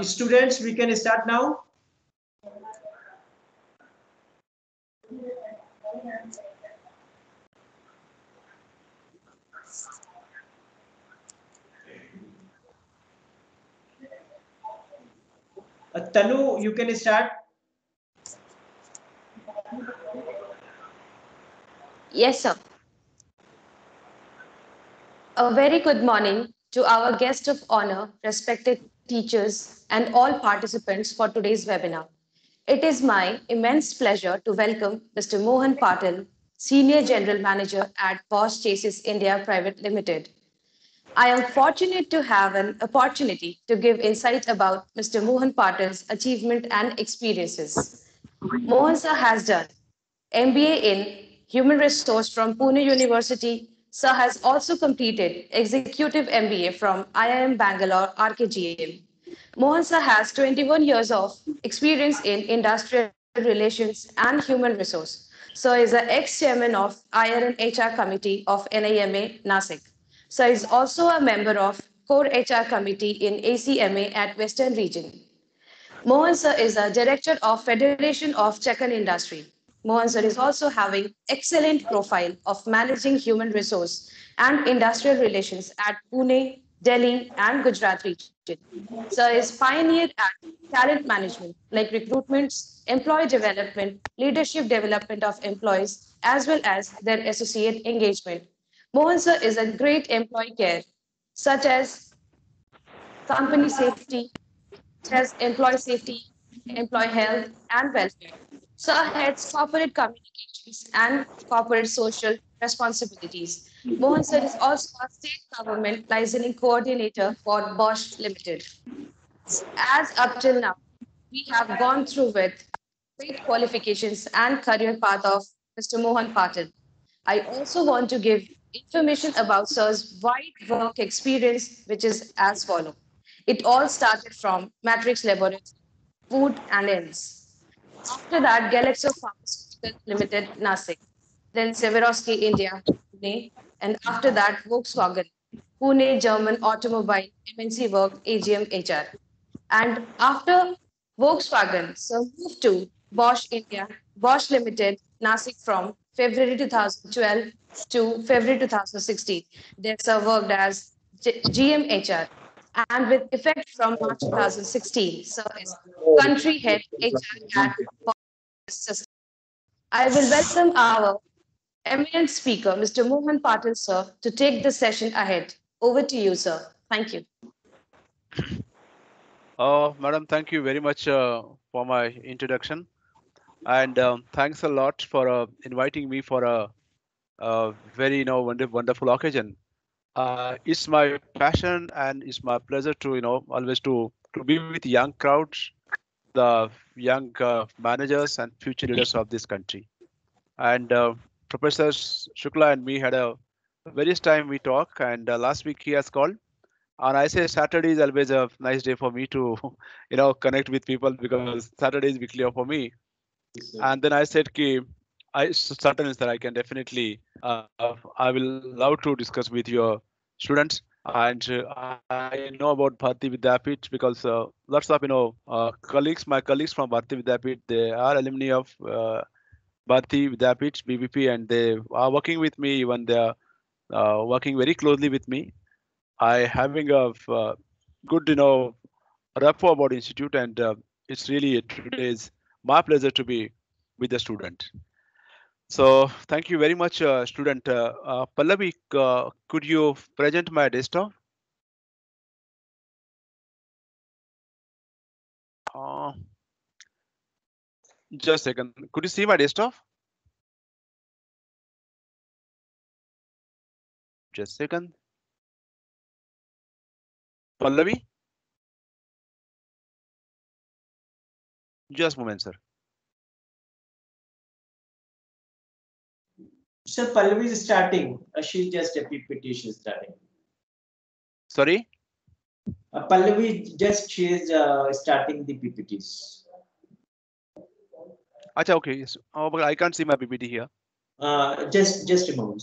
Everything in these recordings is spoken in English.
Students, we can start now. Tanu, you can start. Yes, sir. A very good morning to our guest of honor, respected teachers, and all participants for today's webinar. It is my immense pleasure to welcome Mr. Mohan Patil, Senior General Manager at Bosch Chases India Private Limited. I am fortunate to have an opportunity to give insight about Mr. Mohan Patil's achievement and experiences. Mohan sir has done MBA in Human Resource from Pune University. Sir has also completed Executive MBA from IIM Bangalore RKGM. Mohan sir has 21 years of experience in industrial relations and human resource. Sir is an ex-chairman of IR and HR Committee of NIMA Nasik. Sir is also a member of Core HR Committee in ACMA at Western Region. Mohan sir is a director of Federation of Chakan Industry. Mohan sir is also having excellent profile of managing human resource and industrial relations at Pune, Delhi, and Gujarat region. Sir is pioneered at talent management like recruitments, employee development, leadership development of employees, as well as their associate engagement. Mohan sir is a great employee care, such as company safety, such as employee safety, employee health, and welfare. Sir heads corporate communications and corporate social responsibilities. Mohan sir is also a state government licensing coordinator for Bosch Limited. As up till now, we have gone through with great qualifications and career path of Mr. Mohan Patil. I also want to give information about Sir's wide work experience, which is as follows. It all started from Matrix Laboratory, Food and Ends. After that, Galaxo Pharmaceutical Limited, Nasik. Then Severovsky India, Pune. And after that, Volkswagen, Pune German Automobile MNC Work, AGM HR. And after Volkswagen, so moved to Bosch India, Bosch Limited, Nasik from February 2012 to February 2016. They sir worked as GMHR and with effect from March 2016, so is country head HR at Bosch Systems. I will welcome our eminent speaker, Mr. Mohan Patil, sir, to take the session ahead. Over to you, sir. Thank you. Madam, thank you very much for my introduction, and thanks a lot for inviting me for a very wonderful occasion. It's my passion and it's my pleasure to always to be with young crowds, the young managers and future leaders of this country. And Professor Shukla and me had a various time we talk, and last week he has called. And I say Saturday is always a nice day for me to, connect with people because Saturday is weekly off for me. And then I said, "Ki, I certainly sir, I can definitely, I will love to discuss with your students." And I know about Bharati Vidyapit because lots of colleagues, my colleagues from Bharati Vidyapit, they are alumni of Bharati Vidyapit, BBP, and they are working with me. Even they are working very closely with me. I having a good rapport about institute, and it's really today's my pleasure to be with the student. So thank you very much, student. Pallavi, could you present my desktop? Uh, just a second. Could you see my desktop? Just a second. Pallavi? Just a moment, sir. Sir, Pallavi is starting. She's just a PPT. She's starting. Sorry? Pallavi just she is starting the PPTs. Acha, okay. Yes. Oh, but I can't see my PPT here. Just a moment.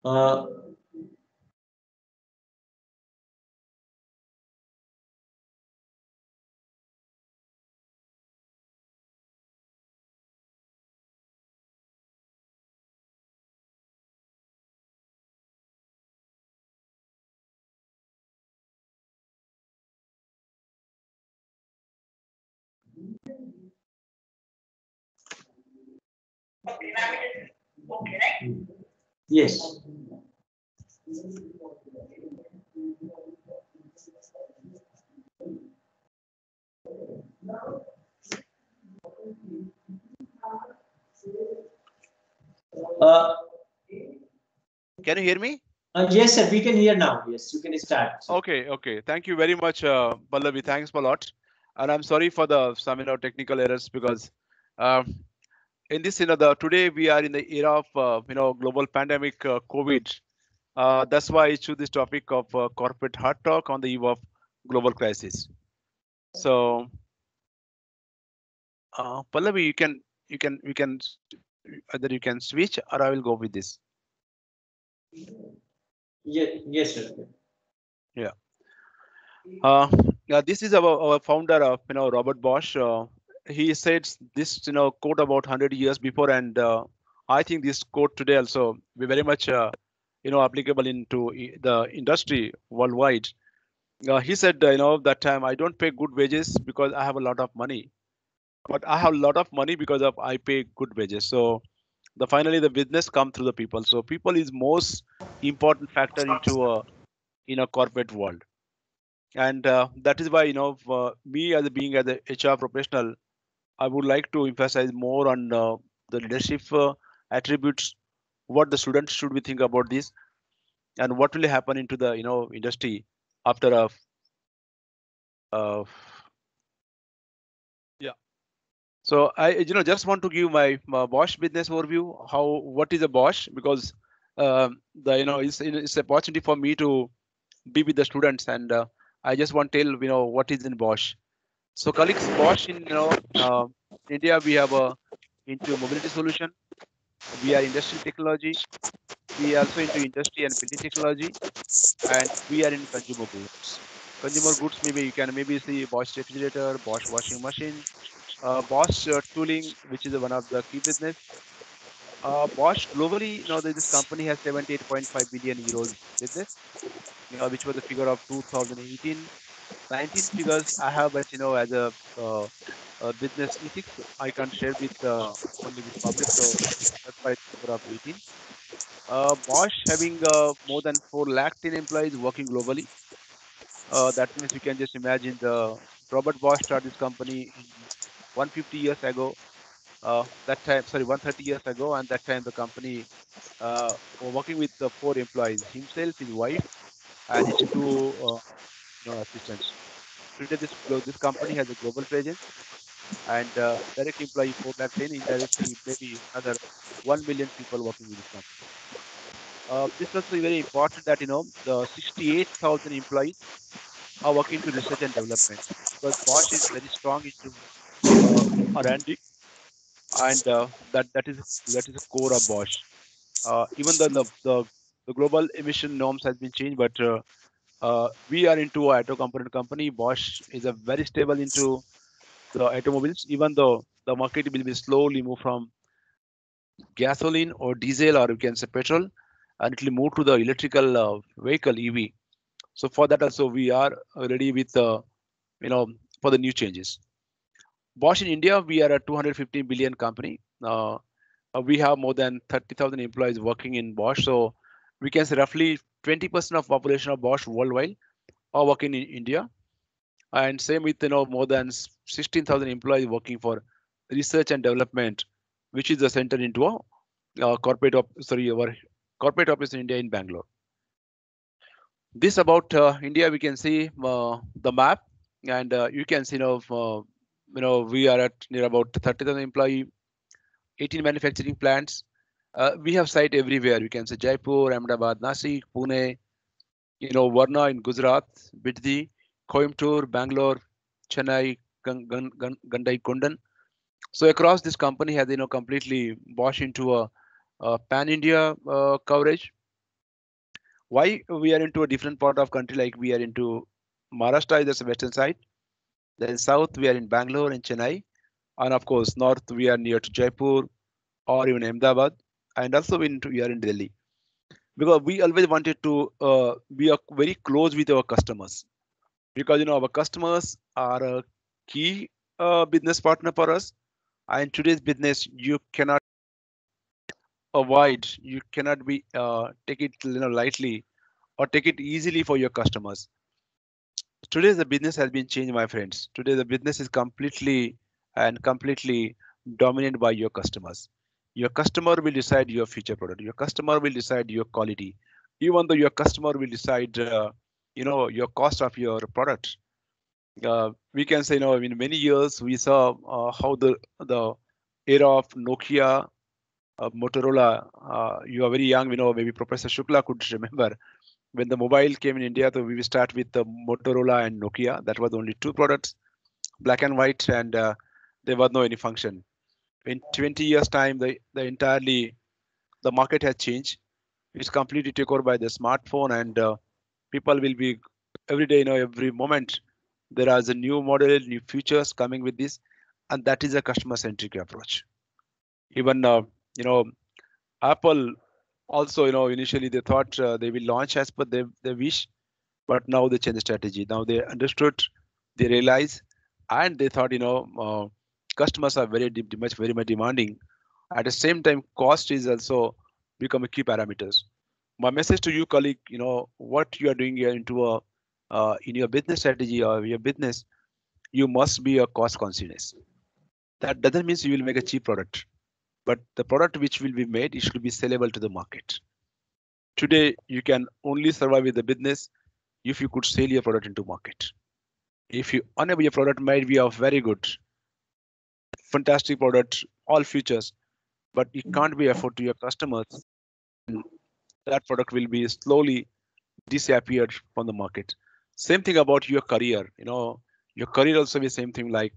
Uh, yes. Uh, Can you hear me? yes, sir. We can hear now. Yes, you can start. Sir. Okay. Thank you very much, Pallavi. Thanks a lot. And I'm sorry for the some technical errors because uh, in this the today we are in the era of global pandemic COVID. That's why I choose this topic of corporate hard talk on the eve of global crisis. So Pallavi, you can either you can switch or I will go with this. Yes, sir. Yeah. Yeah, this is our founder, Robert Bosch. He said this, quote about 100 years before, and I think this quote today also be very much, applicable into the industry worldwide. He said, that time I don't pay good wages because I have a lot of money, but I have a lot of money because of I pay good wages. So finally the business come through the people. So people is most important factor into in a corporate world, and that is why me as a being as a HR professional, I would like to emphasize more on the leadership attributes, what the students should be think about this, and what will happen into the industry after a uh, yeah. So I just want to give my Bosch business overview. How what is a Bosch? Because the it's an opportunity for me to be with the students, and I just want to tell what is in Bosch. So colleagues, Bosch in India, we have a into mobility solution. We are industrial technology. We are also into industry and building technology, and we are in consumer goods. Consumer goods, maybe you can maybe see Bosch refrigerator, Bosch washing machine, Bosch tooling, which is one of the key business. Bosch globally, this company has 78.5 billion euros business, which was the figure of 2018. 19 figures I have, but as a business ethics, I can't share with only with public. So that's why it's figure of 18. Bosch having more than 4 lakh 10 employees working globally. That means you can just imagine the Robert Bosch started this company in 150 years ago. That time, sorry, 130 years ago, and that time the company were working with the 4 employees, himself, his wife, and his two assistants. Today, this company has a global presence, and direct employee 4 lakh 10, indirectly maybe another 1 million people working with this company. This is also very important that the 68,000 employees are working to research and development, because Bosch is very strong into R&D, and that is a core of Bosch. Even though the global emission norms has been changed, but we are into a auto component company. Bosch is a very stable into the automobiles, even though the market will be slowly move from gasoline or diesel, or you can say petrol, and it will move to the electrical vehicle EV. So for that also we are ready with you know for the new changes. Bosch in India, we are a 215 billion company. We have more than 30,000 employees working in Bosch. So we can say roughly 20% of population of Bosch worldwide are working in India. And same with more than 16,000 employees working for research and development, which is the center into a our corporate office in India in Bangalore. This about India, we can see the map, and you can see we are at near about 30,000 employee, 18 manufacturing plants. We have site everywhere. You can say Jaipur, Ahmedabad, Nashik, Pune, Varna in Gujarat, Biddi, Coimbatore, Bangalore, Chennai, Gandai, Kundan. So across this company has completely Bosch into a pan-India coverage. Why we are into a different part of country, like we are into Maharashtra, is the western side. Then south we are in Bangalore and Chennai, and of course north we are near to Jaipur or even Ahmedabad, and also we are in Delhi, because we always wanted to be very close with our customers, because our customers are a key business partner for us. And today's business, you cannot avoid, you cannot be take it lightly or take it easily for your customers. Today the business has been changed, my friends. Today the business is completely dominated by your customers. Your customer will decide your future product. Your customer will decide your quality. Even though your customer will decide, your cost of your product. We can say, in many years we saw how the era of Nokia, Motorola. You are very young, maybe Professor Shukla could remember when the mobile came in India. So we start with the Motorola and Nokia. That was only two products, black and white, and there was no any function. In 20 years time, the market has changed. It's completely taken over by the smartphone, and people will be every day, every moment there is a new model, new features coming with this, and that is a customer centric approach. Even Apple also, initially they thought they will launch as per their wish, but now they change the strategy. Now they understood, they realize, and they thought, customers are very much demanding. At the same time, cost is also become a key parameters. My message to you, colleague, what you are doing here into in your business strategy or your business, you must be a cost conscious. That doesn't mean you will make a cheap product, but the product which will be made, it should be sellable to the market. Today, you can only survive with the business if you could sell your product into market. If you enable your product might be a very good, fantastic product, all features, but it can't be afforded to your customers, that product will be slowly disappeared from the market. Same thing about your career. Your career also be same thing, like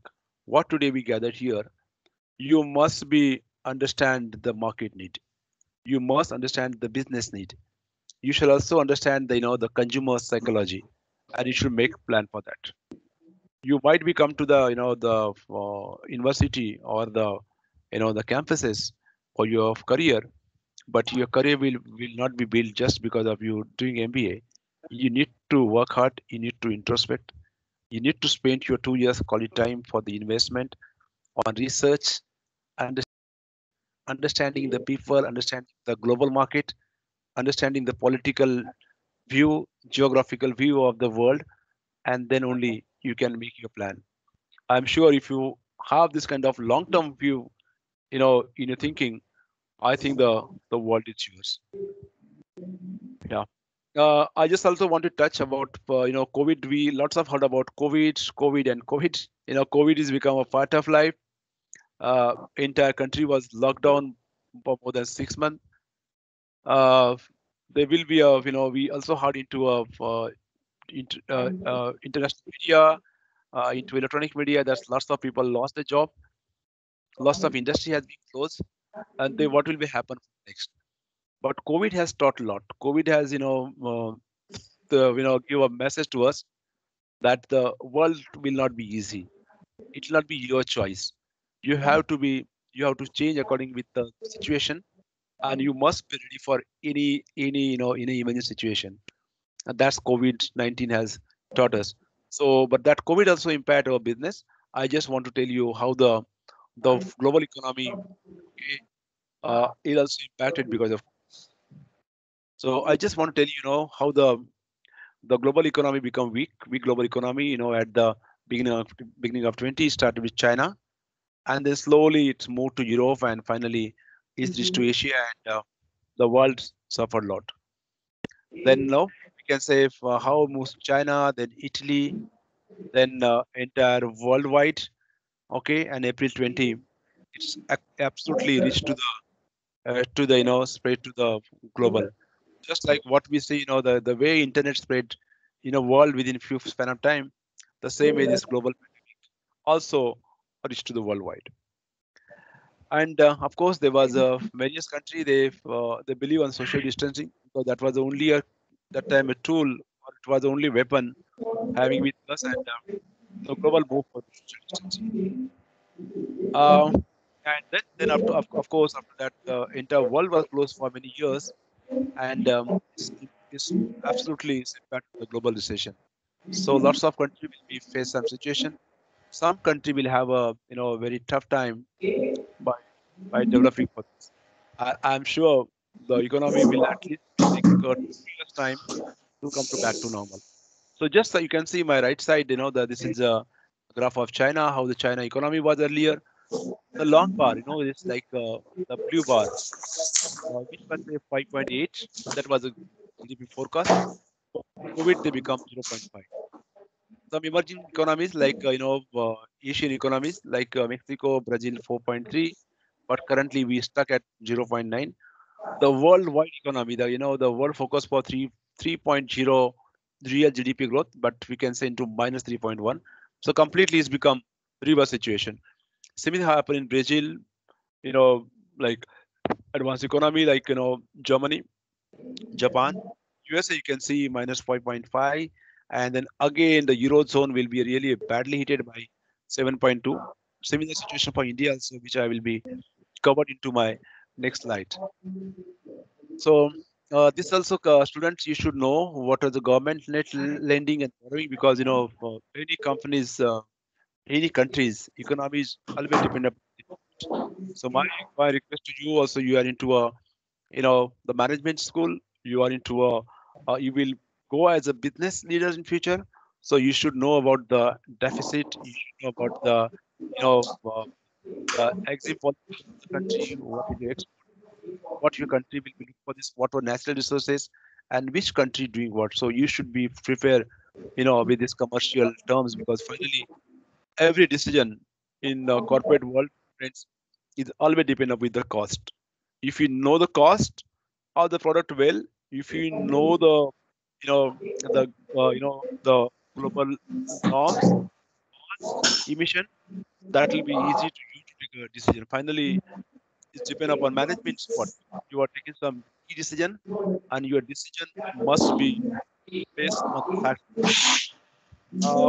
what today we gathered here. You must be understand the market need. You must understand the business need. You should also understand the consumer psychology, and you should make plan for that. You might be come to the university or the the campuses for your career, but your career will not be built just because of you doing MBA. You need to work hard. You need to introspect. You need to spend your 2 years quality time for the investment on research and understanding the people, understanding the global market, understanding the political view, geographical view of the world, and then only you can make your plan. I'm sure if you have this kind of long-term view, in your thinking, I think the world is yours. Yeah. I just also want to touch about COVID. We lots of heard about COVID and COVID. COVID has become a part of life. Entire country was locked down for more than 6 months. There will be we also heard into international media, into electronic media. That lots of people lost their job. Lots of industry has been closed, and what will be happen next? But COVID has taught a lot. COVID has give a message to us, that the world will not be easy. It will not be your choice. You must be You have to be, you have to change according with the situation, and you must be ready for any any emergency situation. And that's COVID-19 has taught us. So, but that COVID also impact our business. I just want to tell you how the global economy, okay, is also impacted because of. So I just want to tell you, how the global economy become weak global economy. At the beginning of 20 started with China, and then slowly it's moved to Europe, and finally it's reached to Asia, and the world suffered a lot. Then now we can say how moves China, then Italy, then entire worldwide. Okay, and April 20, it's absolutely reached to the spread to the global. Just like what we see, the way internet spread in a world within few span of time, the same way this global also reached to the worldwide. And of course, there was various country they believe on social distancing because that was only a that time a tool, or it was the only weapon having with us, and the global move for the social distancing. Uh, and then of course after that the entire world was closed for many years, and it's absolutely it's impact the global recession. So lots of country will be face some situation. Some country will have a a very tough time by developing for this. I'm sure the economy will at least take 2 years time to come to back to normal. So just so you can see my right side, that this is a graph of China, how the China economy was earlier. The long bar, it's like the blue bar, which was say 5.8. That was a GDP forecast. COVID, they become 0.5. Some emerging economies like Asian economies like Mexico, Brazil 4.3, but currently we stuck at 0.9. The worldwide economy, the world focus for 3.0 real GDP growth, but we can say into minus 3.1. So completely it's become reverse situation. Same thing happened in Brazil, you know, like advanced economy like Germany, Japan, USA. You can see minus 5.5, and then again the eurozone will be really badly hit by 7.2. Similar situation for India also, which I will be covered into my next slide. So this also students you should know what are the government net lending and borrowing, because for any companies, any countries economies always depend upon it. So my request to you also, you are into a the management school, you are into a you will go as a business leader in future, so you should know about the deficit, you should know about the you know uh, the exit policy of the country, what is the what your country will be looking for this, what are natural resources, and which country doing what. So you should be prepared with these commercial terms, because finally every decision in the corporate world, friends, is always depend up with the cost. If you know the cost of the product well, if you know the the the global norms emission, that will be easy to you to take a decision. Finally, it's depend upon management support. You are taking some key decision, and your decision must be based on the facts.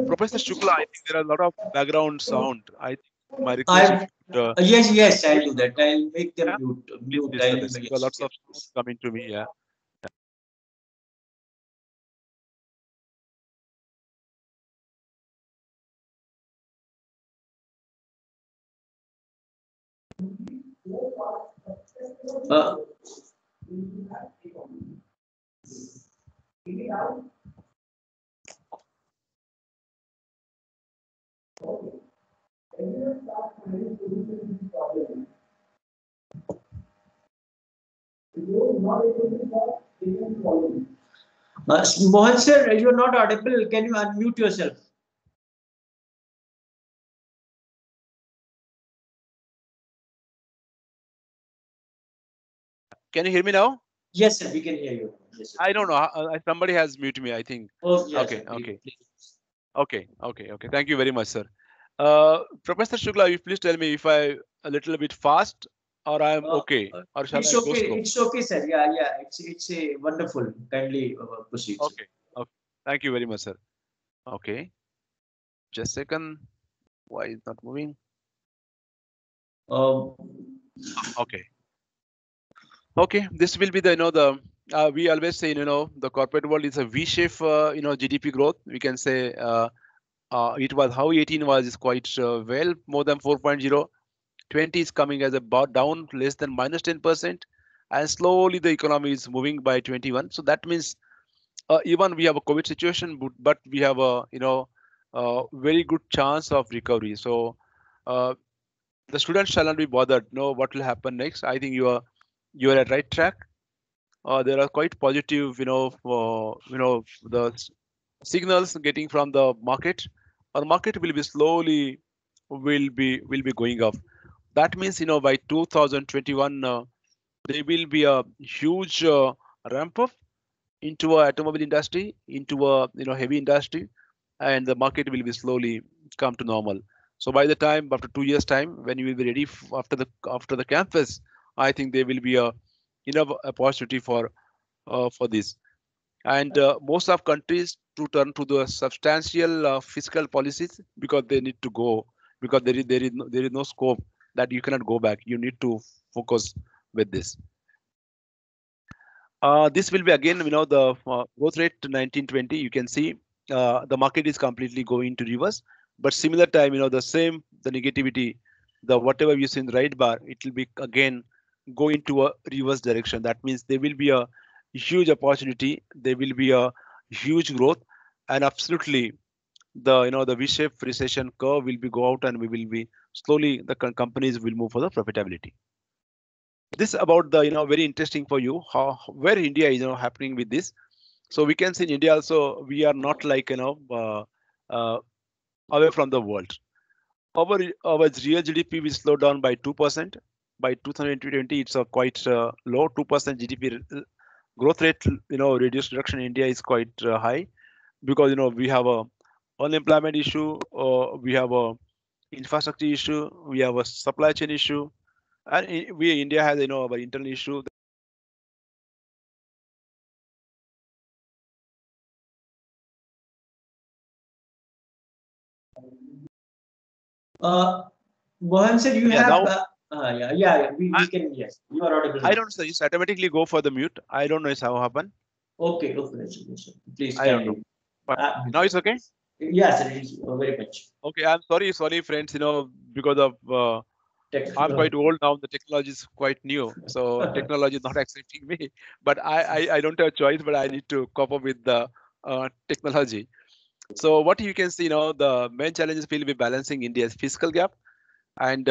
Professor Shukla, I think there are a lot of background sound. I think my request, if I you could yes, I'll mute do them. that. I'll make them Yeah, mute. please, Mute. please I'll suggest. Because yes. lots of sound coming to me. Yeah. Uh, Mohan sir, you're not audible. Can you unmute yourself? Can you hear me now? Yes, sir. We can hear you. Yes, sir. I don't know. Somebody has muted me, I think. Oh, yes, Okay. sir. Okay. Please. Okay. Thank you very much, sir. Professor Shukla, you please tell me if I a little bit fast, or I am Uh, okay, uh, or shall it's I go okay. slow? It's okay, sir. Yeah. It's a wonderful. Kindly proceed, sir. Okay. Okay. Thank you very much, sir. Okay. Just a second. Why is not moving? Um, Okay. Okay. This will be the we always say the corporate world is a V-shape GDP growth. We can say it was how 18 was is quite well more than 4.0. 20 is coming as about down less than -10%, and slowly the economy is moving by 21. So that means even we have a COVID situation, but we have a very good chance of recovery. So uh, the students shall not be bothered. Know what will happen next. I think you are at right track. There are quite positive, the signals getting from the market. Our market will be slowly will be going up. That means by 2021 there will be a huge ramp up into a automobile industry, into a heavy industry, and the market will be slowly come to normal. So by the time after 2 years time, when you will be ready after the campus, I think there will be a opportunity for this. And most of countries to turn to the substantial fiscal policies because they need to go, because there is no scope that you cannot go back. You need to focus with this. This will be again, the growth rate to 1920. You can see the market is completely going to reverse, but similar time, the negativity, the whatever you see in the right bar, it will be again go into a reverse direction. That means there will be a huge opportunity, there will be a huge growth, and absolutely the V-shaped recession curve will be go out, and we will be slowly the companies will move for the profitability. This about the very interesting for you how where India is happening with this. So we can see in India also we are not like uh, away from the world. Our real GDP will slow down by 2%. By 2020 it's a quite low 2% GDP growth rate. Reduced reduction in India is quite high because we have a unemployment issue, we have a infrastructure issue, we have a supply chain issue, and we India has our internal issue. uh, Mohan sir, you Yeah, have, now we can, yes, you are audible I now. don't say just automatically go for the mute. I don't know it's how happen. Okay, okay, yes, sir. Please I don't know. kindly. But Uh, now it's okay. yes, sir, it is very much. Okay, I'm sorry, friends. Because of Tech, I'm quite old now. The technology is quite new, so technology is not accepting me. But I don't have a choice. But I need to cope up with the technology. So what you can see, the main challenges will be balancing India's fiscal gap, and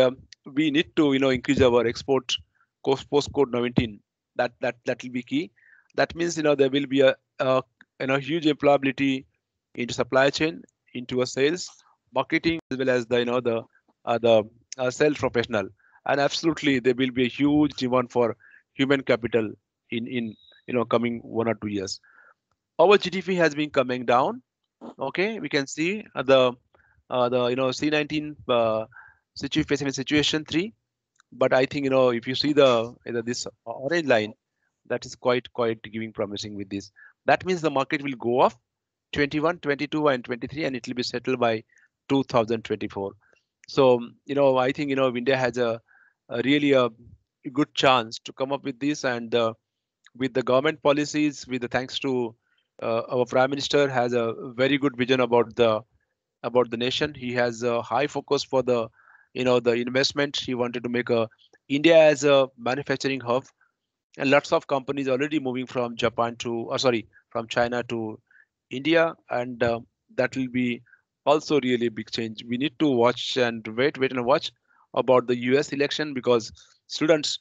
we need to increase our export cost post code 19. That will be key. That means there will be a huge employability into supply chain, into a sales, marketing, as well as the sales professional. And absolutely there will be a huge demand for human capital in coming 1 or 2 years. Our GDP has been coming down. Okay, we can see the C19 facing situation 3. But I think if you see this orange line, that is quite giving promising with this. That means the market will go off 21, 22, and 23, and it will be settled by 2024. So I think India has a really a good chance to come up with this, and with the government policies, with the thanks to our prime minister has a very good vision about the nation. He has a high focus for the investment. He wanted to make a India as a manufacturing hub, and lots of companies already moving from Japan to, sorry, from China to India, and that will be also really a big change. We need to watch and wait and watch about the US election, because students,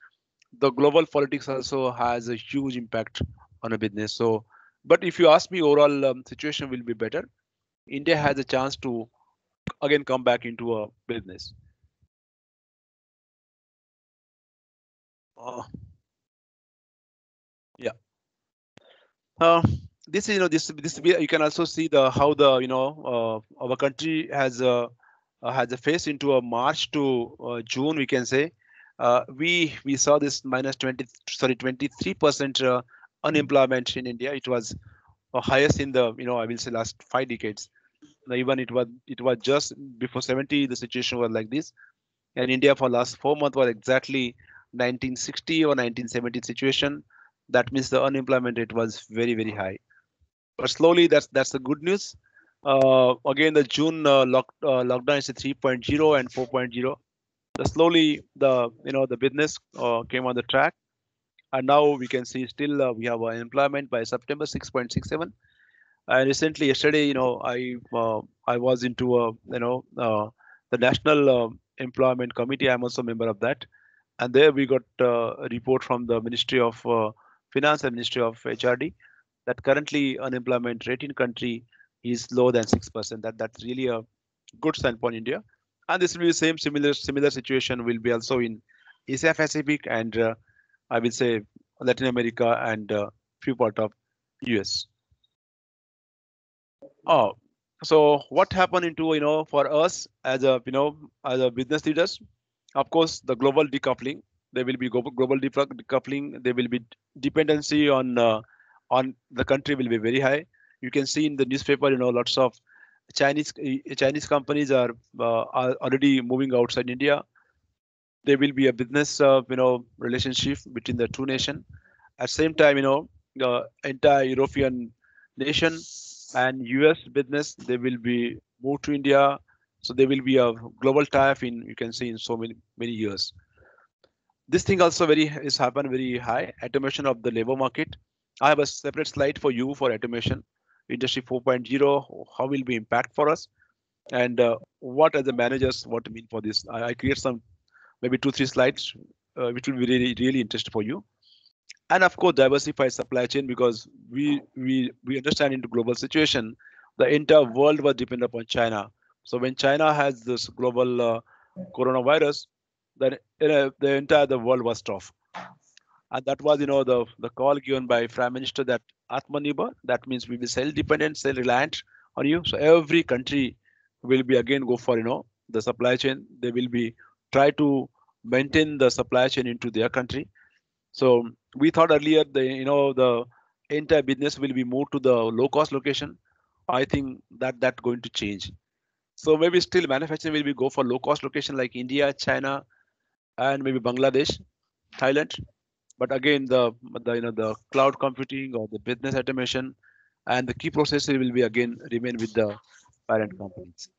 the global politics also has a huge impact on a business. So, but if you ask me, overall situation will be better. India has a chance to again come back into a business. Uh, yeah. Uh, this is you can also see the how the our country has a phase into a March to June, we can say. We saw this minus 23% unemployment in India. It was highest in the I will say last 5 decades. Now, even it was just before 70 the situation was like this. And India for last 4 months was exactly 1960 or 1970 situation. That means the unemployment rate was very, very high. But slowly, that's the good news. Again, the June lockdown is a 3.0 and 4.0. The slowly the business came on the track, and now we can see still we have unemployment by September 6.67. And recently, yesterday, I was into the National Employment Committee. I'm also a member of that, and there we got a report from the Ministry of Finance and Ministry of HRD that currently unemployment rate in country is lower than 6%. That's really a good sign for India, and this will be the same similar situation will be also in Asia Pacific and I will say Latin America and few part of US. Oh, so what happened into for us as a business leaders? Of course, the global decoupling. There will be global decoupling. There will be dependency on the country will be very high. You can see in the newspaper, lots of Chinese companies are already moving outside India. There will be a business relationship between the two nations. At same time, the entire European nation and US business they will be moved to India. So there will be a global tie-up in you can see in so many years. This thing also very is happen very high automation of the labor market. I have a separate slide for you for automation industry 4.0 how will be impact for us and what as the managers what to mean for this. I create some maybe 2-3 slides which will be really interesting for you. And of course diversify supply chain because we understand into global situation the entire world was dependent upon China. So when China has this global coronavirus, then the entire the world was tough. And that was the call given by Prime Minister that Atmanirbhar, that means we will self dependent, self reliant on you. So every country will be again go for the supply chain. They will be try to maintain the supply chain into their country. So we thought earlier the entire business will be moved to the low cost location. I think that going to change. So maybe still manufacturing will be go for low cost location like India, China, and maybe Bangladesh, Thailand. But again, the cloud computing or the business automation and the key processes will be again remain with the parent companies.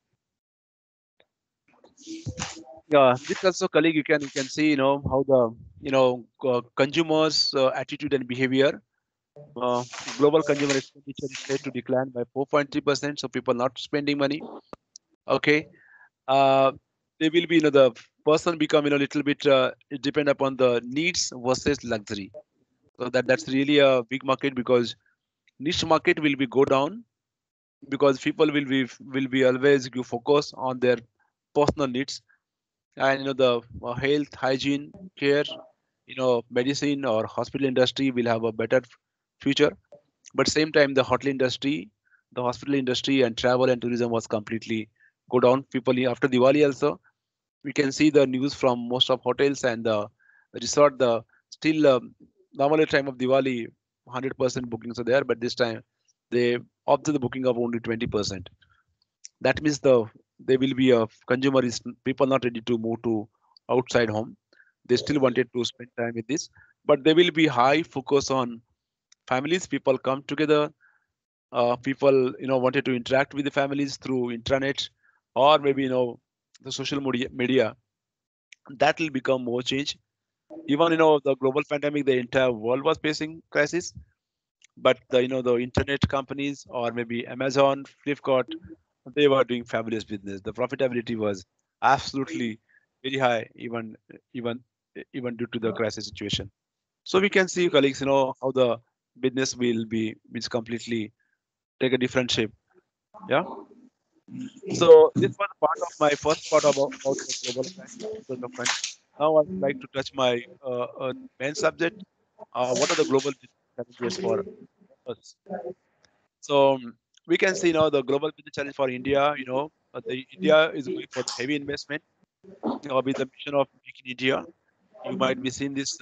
Yeah, this also colleague you can see how the consumers attitude and behavior. Global consumer expenditure is said to decline by 4.3%. So people not spending money. Okay. Uh, they will be the person become little bit it depend upon the needs versus luxury. So that's really a big market because niche market will be go down because people will be always give focus on their personal needs and the health hygiene care medicine or hospital industry will have a better future. But same time the hospital industry and travel and tourism was completely go down. People after Diwali also we can see the news from most of hotels and the resort the still normal time of Diwali 100% bookings are there, but this time they opt to the booking of only 20%. That means there will be a consumer is people not ready to move to outside home. They still wanted to spend time with this, but there will be high focus on families. People come together. People wanted to interact with the families through intranet or maybe the social media. That will become more change. Even the global pandemic, the entire world was facing crisis, but the internet companies or maybe Amazon, Flipkart, they were doing fabulous business. The profitability was absolutely very high, even even due to the crisis situation. So we can see, colleagues, how the business will be means completely take a different shape. Yeah. So this was part of my first part about the global development. Now I would like to touch my main subject. What are the global challenges for us? So we can see now the global business challenge for India. The India is going for the heavy investment with the mission of Make in India. You might be seeing this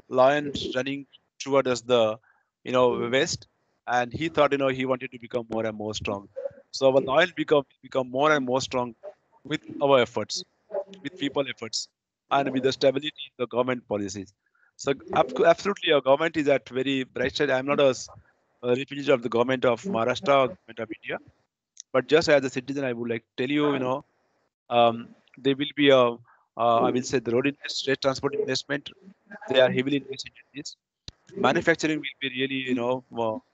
lion running towards the west, and he thought he wanted to become more and more strong. So our lion become more and more strong with our efforts. with people efforts and with the stability in the government policies. So absolutely, our government is at very bright side. I'm not a representative of the government of Maharashtra or government of India, but just as a citizen, I would like to tell you, there will be I will say the road state transport investment. They are heavily invested in this. Manufacturing will be really,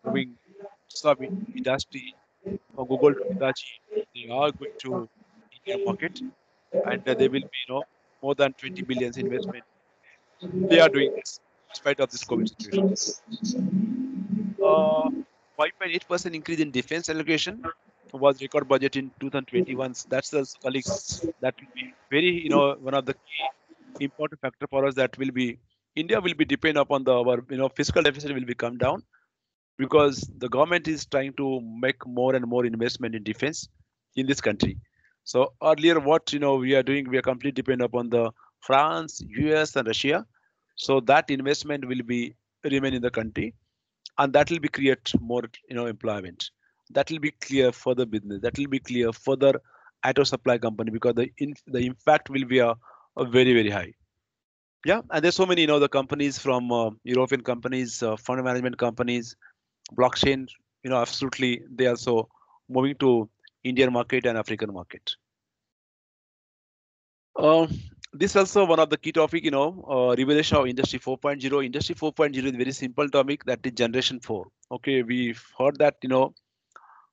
moving some industry from Google to Hitachi. They are going to Indian market, and there will be, more than 20 billions investment. They are doing this despite of this COVID situation. 5.8% increase in defense allocation was record budget in 2021. That's the colleagues. That will be very, one of the key important factor for us. That will be India will be depend upon our fiscal deficit will be come down because the government is trying to make more and more investment in defense in this country. So earlier, what we are doing, we are completely dependent upon the France, US, and Russia. So that investment will be remain in the country, and that will be create more employment. That will be clear for the business. That will be clear for the auto supply company because the impact will be a very very high. Yeah, and there's so many the companies from European companies, fund management companies, blockchain, absolutely they also moving to Indian market and African market. This also one of the key topic, revelation of Industry 4.0. Industry 4.0 is very simple topic, that is generation 4. Okay, we've heard that,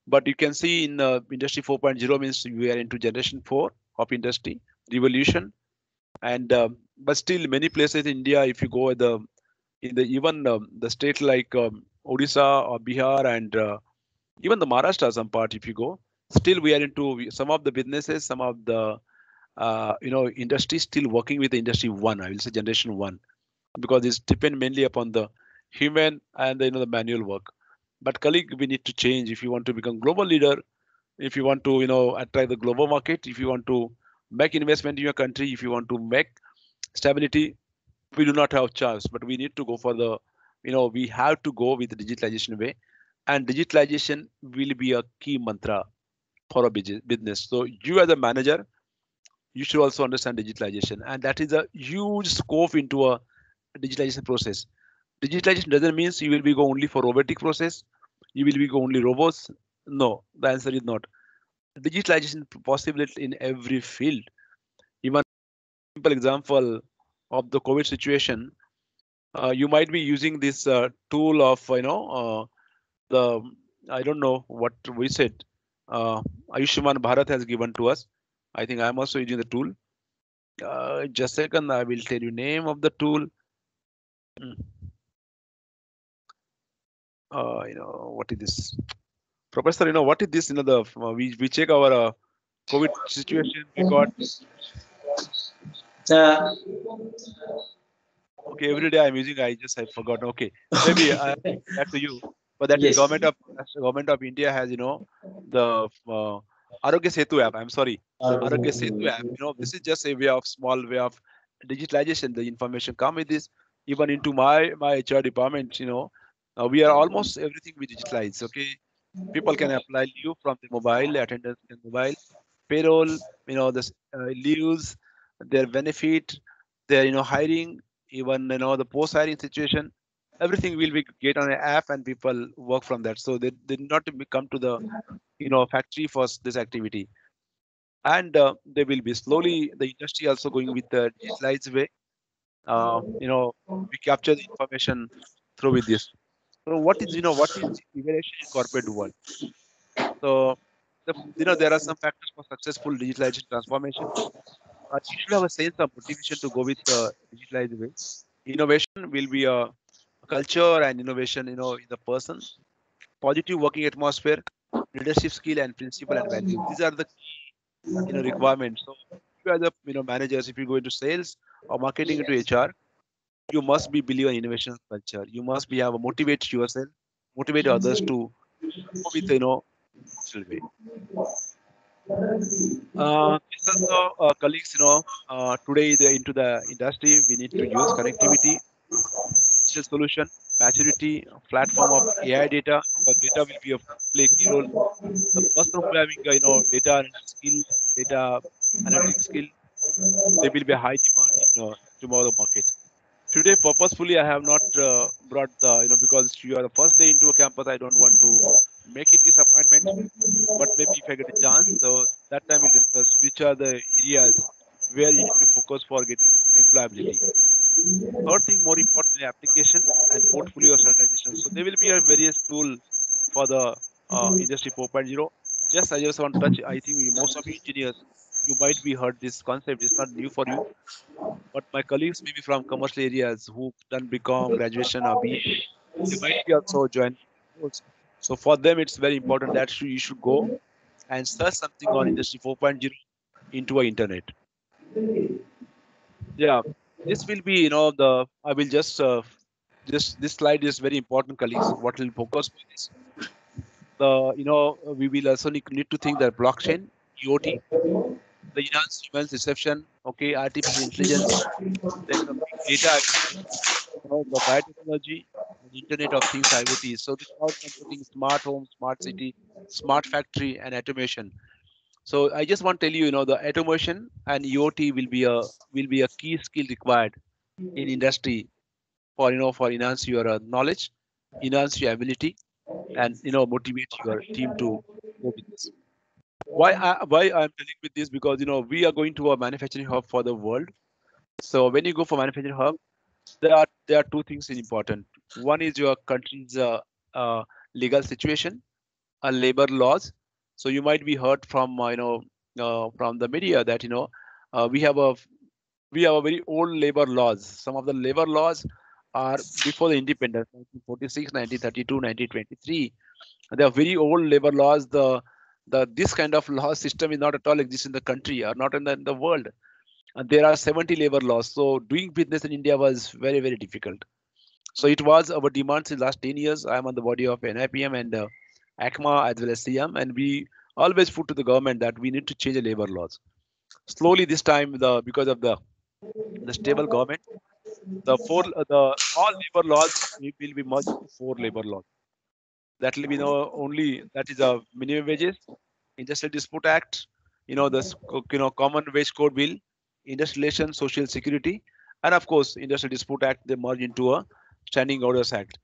but you can see in Industry 4.0 means we are into generation 4 of industry revolution, and but still many places in India, if you go in the even the state like Odisha or Bihar and even the Maharashtra, some part if you go, still we are into some of the businesses, some of the industry still working with the industry 1. I will say generation 1 because it's depend mainly upon the human and the manual work. But colleague, we need to change if you want to become global leader, if you want to attract the global market, if you want to make investment in your country, if you want to make stability. We do not have chance, but we need to go for the we have to go with the digitalization way, and digitalization will be a key mantra for a business. So you as a manager, you should also understand digitalization, and that is a huge scope into a digitalization process. Digitalization doesn't mean you will be go only for robotic process, you will be go only robots. No, the answer is not. Digitalization possible in every field. Even simple example of the COVID situation, you might be using this tool of the I don't know what we said. Ayushman Bharat has given to us. I think I'm also using the tool. Just a second, I will tell you name of the tool. What is this, Professor? What is this? The we check our COVID situation. We got okay. Every day I'm using. I forgot. Okay, maybe back to you. But that is Yes. government of India has the Arogya Setu app. I'm sorry, Arogya Setu app. This is just a way of small way of digitalization. The information come with this. Even into my HR department, we are almost everything we digitalize. Okay, people can apply leave from the mobile, attendance in mobile, payroll, the leaves, their benefit, their hiring, even the post hiring situation. Everything will be get on an app and people work from that. So they not come to the factory for this activity, and they will be slowly the industry also going with the digitalized way. We capture the information through with this. So what is evaluation in corporate world? So there are some factors for successful digitalization transformation. You should have a sense of motivation to go with digitalized way. Innovation will be a culture, and innovation in the person. Positive working atmosphere, leadership skill, and principle and value. These are the key requirements. So you as a managers, if you go into sales or marketing into HR, you must be believe in innovation culture. You must be have a motivate yourself, motivate others to go with digital way. Also, colleagues, today into the industry, we need to use connectivity, digital solution, maturity, platform of AI data, because data will be a play key role. The person who having data skill, data analytics skill, there will be a high demand in tomorrow market. Today, purposefully, I have not brought the, because you are the first day into a campus, I don't want to make it disappointment. But maybe if I get a chance, so that time we'll discuss which are the areas where you need to focus for getting employability. Third thing, more importantly, application and portfolio standardization. So there will be a various tool for the industry 4.0. Just I just want to touch. I think most of you engineers, you might be heard this concept. It's not new for you, but my colleagues maybe from commercial areas who done BCom, graduation or BA, they might be also joining course. So for them, it's very important that you should go and search something on industry 4.0 into a internet. Yeah, this will be, I will just this slide is very important, colleagues. What will focus on this? We will also need to think that blockchain, IoT, the enhanced human reception, okay, artificial intelligence, then the big data, the biotechnology, and Internet of Things IoT. So the cloud computing, smart home, smart city, smart factory, and automation. So I just want to tell you, the automation and IoT will be a key skill required in industry for enhance your knowledge, enhance your ability, and motivate your team to go with this. Why I'm telling with this, because we are going to a manufacturing hub for the world. So when you go for manufacturing hub, there are two things important. One is your country's legal situation, labor laws. So you might be heard from from the media that we have a very old labor laws. Some of the labor laws are before the independence, 1946, 1932, 1923. They are very old labor laws. The this kind of law system is not at all exist in the country or not in the world. And there are 70 labor laws. So doing business in India was very, very difficult. So it was our demands in the last 10 years. I am on the body of NIPM and ACMA as well as CM, and we always put to the government that we need to change the labor laws. Slowly this time, because of the stable government, the all labor laws will be merged into four labor laws. That will be only that is a minimum wages, Industrial Dispute Act, the Common Wage Code Bill, Industrial Relations, Social Security, and of course Industrial Dispute Act. They merge into a Standing Orders Act.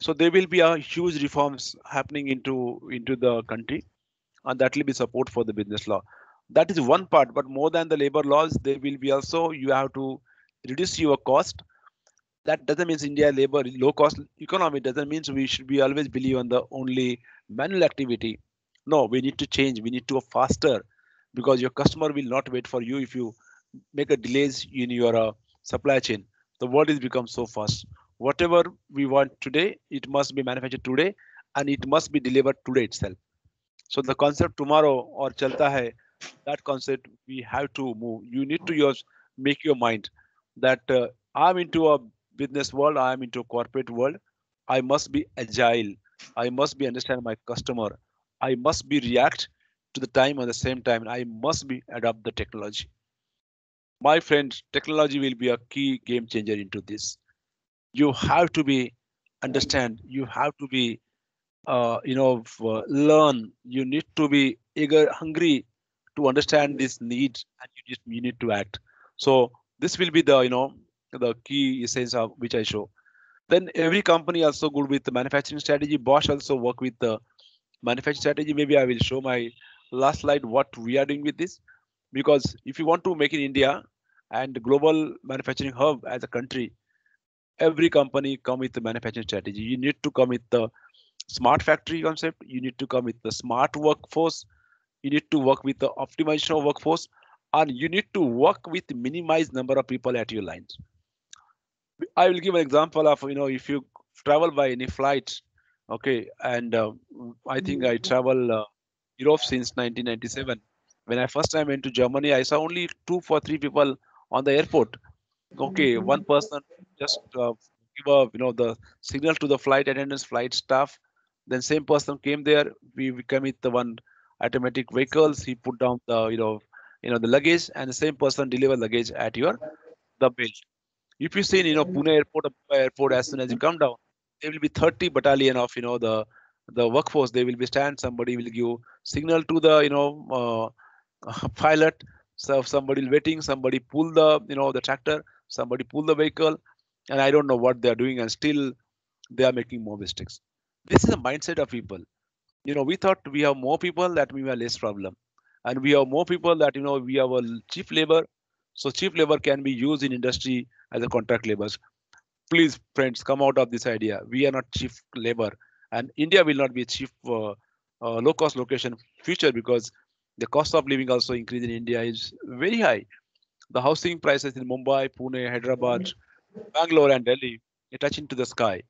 So there will be a huge reforms happening into the country, and that will be support for the business law. That is one part, but more than the labor laws, there will be also you have to reduce your cost. That doesn't mean India labor low cost economy doesn't mean we should be always believe on the only manual activity. No, we need to change. We need to go faster, because your customer will not wait for you if you make a delays in your supply chain. The world has become so fast. Whatever we want today, it must be manufactured today, and it must be delivered today itself. So the concept tomorrow or chalta hai, that concept we have to move. You need to make your mind that I'm into a business world, I'm into a corporate world. I must be agile. I must be understand my customer. I must be react to the time at the same time. I must be adapt the technology. My friends, technology will be a key game changer into this. You have to be understand. You have to be learn. You need to be eager, hungry to understand this needs, and you need to act. So this will be the key essence of which I show. Then every company also good with the manufacturing strategy. Bosch also work with the manufacturing strategy. Maybe I will show my last slide what we are doing with this, because if you want to make in India and global manufacturing hub as a country, every company come with the manufacturing strategy. You need to come with the smart factory concept. You need to come with the smart workforce. You need to work with the optimization of workforce, and you need to work with minimized number of people at your lines. I will give an example of if you travel by any flight, okay, and I think I travel Europe since 1997. When I first time went to Germany, I saw only 2 or 3 people on the airport. Okay, one person just give a the signal to the flight attendants, flight staff. Then same person came there. We came with the one automatic vehicles. He put down the the luggage, and the same person deliver luggage at your the belt. If you see in Pune airport or Mumbai airport, as soon as you come down, there will be 30 battalion of the workforce. They will be stand. Somebody will give signal to the pilot. So somebody waiting, somebody pull the the tractor, somebody pull the vehicle, and I don't know what they are doing, and still they are making more mistakes. This is the mindset of people. We thought we have more people that we have less problem, and we have more people that we have a cheap labor. So cheap labor can be used in industry as a contract labor. Please, friends, come out of this idea. We are not cheap labor, and India will not be cheap low cost location future, because the cost of living also increase in India is very high. The housing prices in Mumbai, Pune, Hyderabad, Bangalore, and Delhi are touching to the sky.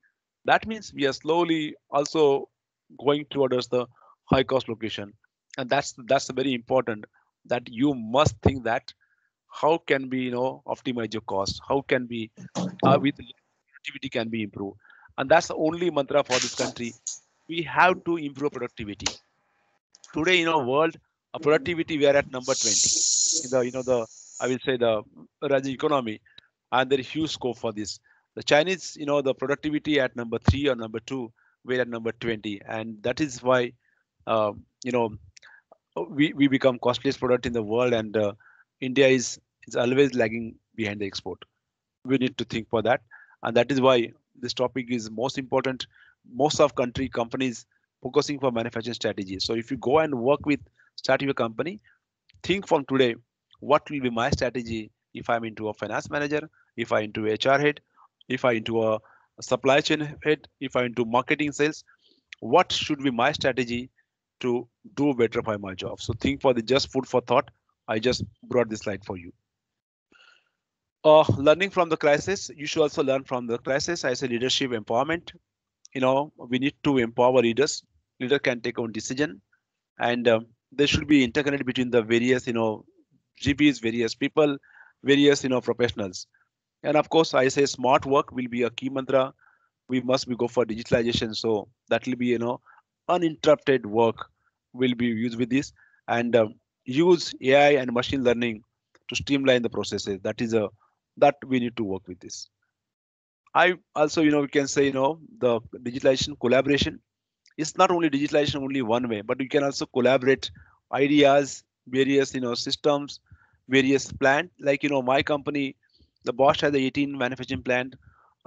That means we are slowly also going towards the high cost location, and that's very important. That you must think that how can we optimize your cost, how can we with productivity can be improved, and that's the only mantra for this country. We have to improve productivity. Today in our world, productivity we are at number 20 in the the I will say the rising economy, and there is huge scope for this. The Chinese, the productivity at number 3 or number 2, we're at number 20, and that is why uh, you know we become costliest product in the world, and India is always lagging behind the export. We need to think for that, and that is why this topic is most important. Most of country companies focusing for manufacturing strategy. So if you go and work with start your company, think from today, what will be my strategy if I'm into a finance manager, if I into HR head, if I into a supply chain head, if I into marketing sales, what should be my strategy to do better by my job. So think for the just food for thought. I just brought this slide for you. Learning from the crisis, you should also learn from the crisis. I say leadership empowerment. We need to empower leaders. Leader can take own decision, and there should be interconnect between the various GPs, various people, various professionals. And of course, I say smart work will be a key mantra. We must be go for digitalization, so that will be uninterrupted work will be used with this, and use AI and machine learning to streamline the processes. That we need to work with this. I also, we can say, the digitalization collaboration. It's not only digitalization only one way, but we can also collaborate ideas, various, systems, various plant. Like, my company, the Bosch has the 18 manufacturing plant.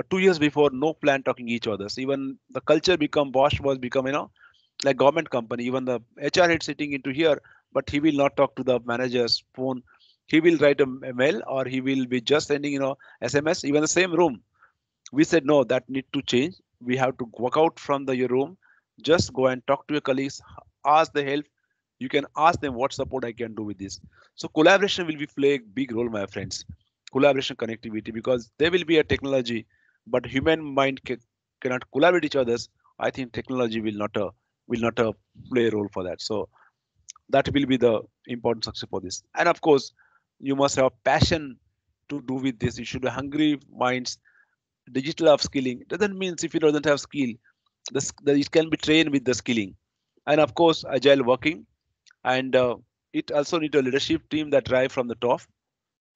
2 years before, no plant talking each other. So even the culture become Bosch was become, like government company. Even the HR head sitting into here, but he will not talk to the manager's phone. He will write a mail, or he will be just sending, SMS, even the same room. We said no, that need to change. We have to walk out from the your room, just go and talk to your colleagues, ask the help. You can ask them what support I can do with this. So collaboration will be play a big role, my friends. Collaboration, connectivity, because there will be a technology, but human mind cannot collaborate each others. I think technology will not play a role for that. So that will be the important success for this. And of course, you must have passion to do with this. You should have hungry minds. Digital upskilling doesn't mean if you doesn't have skill, it can be trained with the skilling. And of course, agile working, and it also need a leadership team that drive from the top.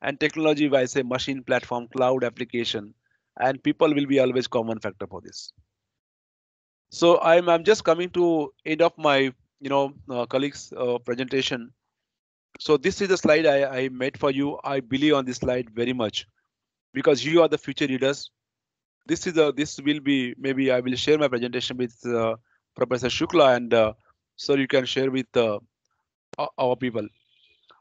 And technology, I say machine platform, cloud application, and people will be always common factor for this. So I'm just coming to end of my colleagues presentation. So this is the slide I made for you. I believe on this slide very much, because you are the future leaders. This will be, maybe I will share my presentation with Professor Shukla, and so you can share with our people.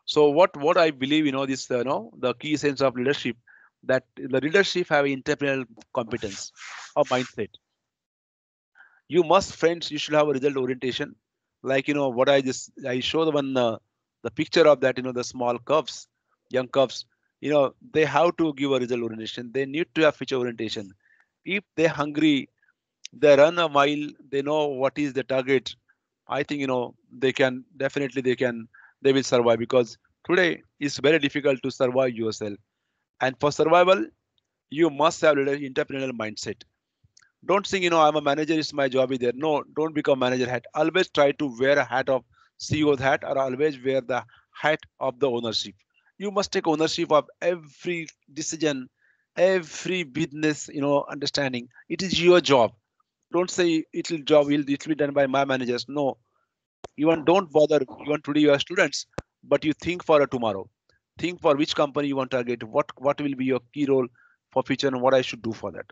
So what I believe, this the key sense of leadership, that the leadership have entrepreneurial competence or mindset. You must, friends, you should have a result orientation. Like what I show the one the picture of that, the small cubs, young cubs. They have to give a result orientation. They need to have future orientation. If they're hungry, they run a mile, they know what is the target. I think they can definitely they will survive, because today it's very difficult to survive yourself. And for survival, you must have a entrepreneurial mindset. Don't think I'm a manager, it's my job is there. No, don't become manager hat. Always try to wear a hat of CEO's hat, or always wear the hat of the ownership. You must take ownership of every decision, every business understanding. It is your job. Don't say it will be done by my managers. No, even don't bother. Even today you are students, but you think for a tomorrow. think for which company you want to target, what will be your key role for future and what I should do for that.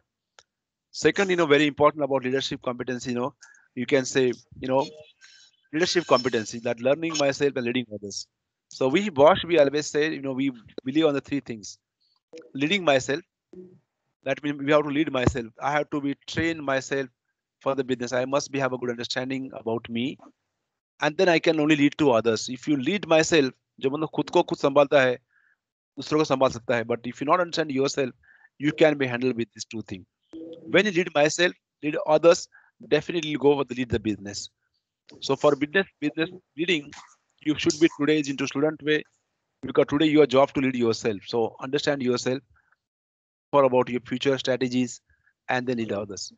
Second, very important about leadership competency, you can say, leadership competency, that learning myself and leading others. So we Bosch, we always say, we believe on the three things. Leading myself, that means we have to lead myself. I have to be trained myself for the business. I must be have a good understanding about me, and then I can only lead to others. If you lead myself, जो मतलब खुद को खुद संभालता है, दूसरों को संभाल सकता है. But if you not understand yourself, you can be handled with these two things. When you lead myself, lead others, definitely go for the lead the business. So for business leading, you should be today's into student way, because today your job to lead yourself. So understand yourself for about your future strategies and then lead others.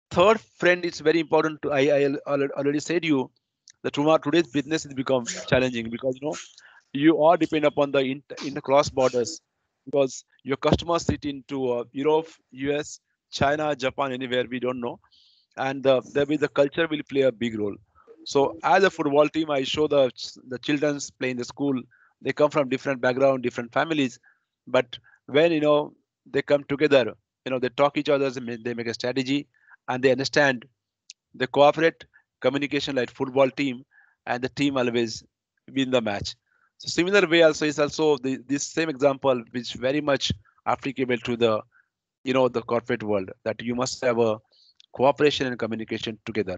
Third, friend, it's very important to I already said you that today's business has become challenging because you are depend upon the in the cross borders, because your customers sit into Europe, US, China, Japan, anywhere we don't know, and there will the culture will play a big role. So as a football team, I show the children's play in the school. They come from different background, different families, but when they come together, they talk each other, they make a strategy, and they understand, they cooperate, communication like football team, and the team always win the match. So similar way also is also this same example which very much applicable to the the corporate world, that you must have a cooperation and communication together.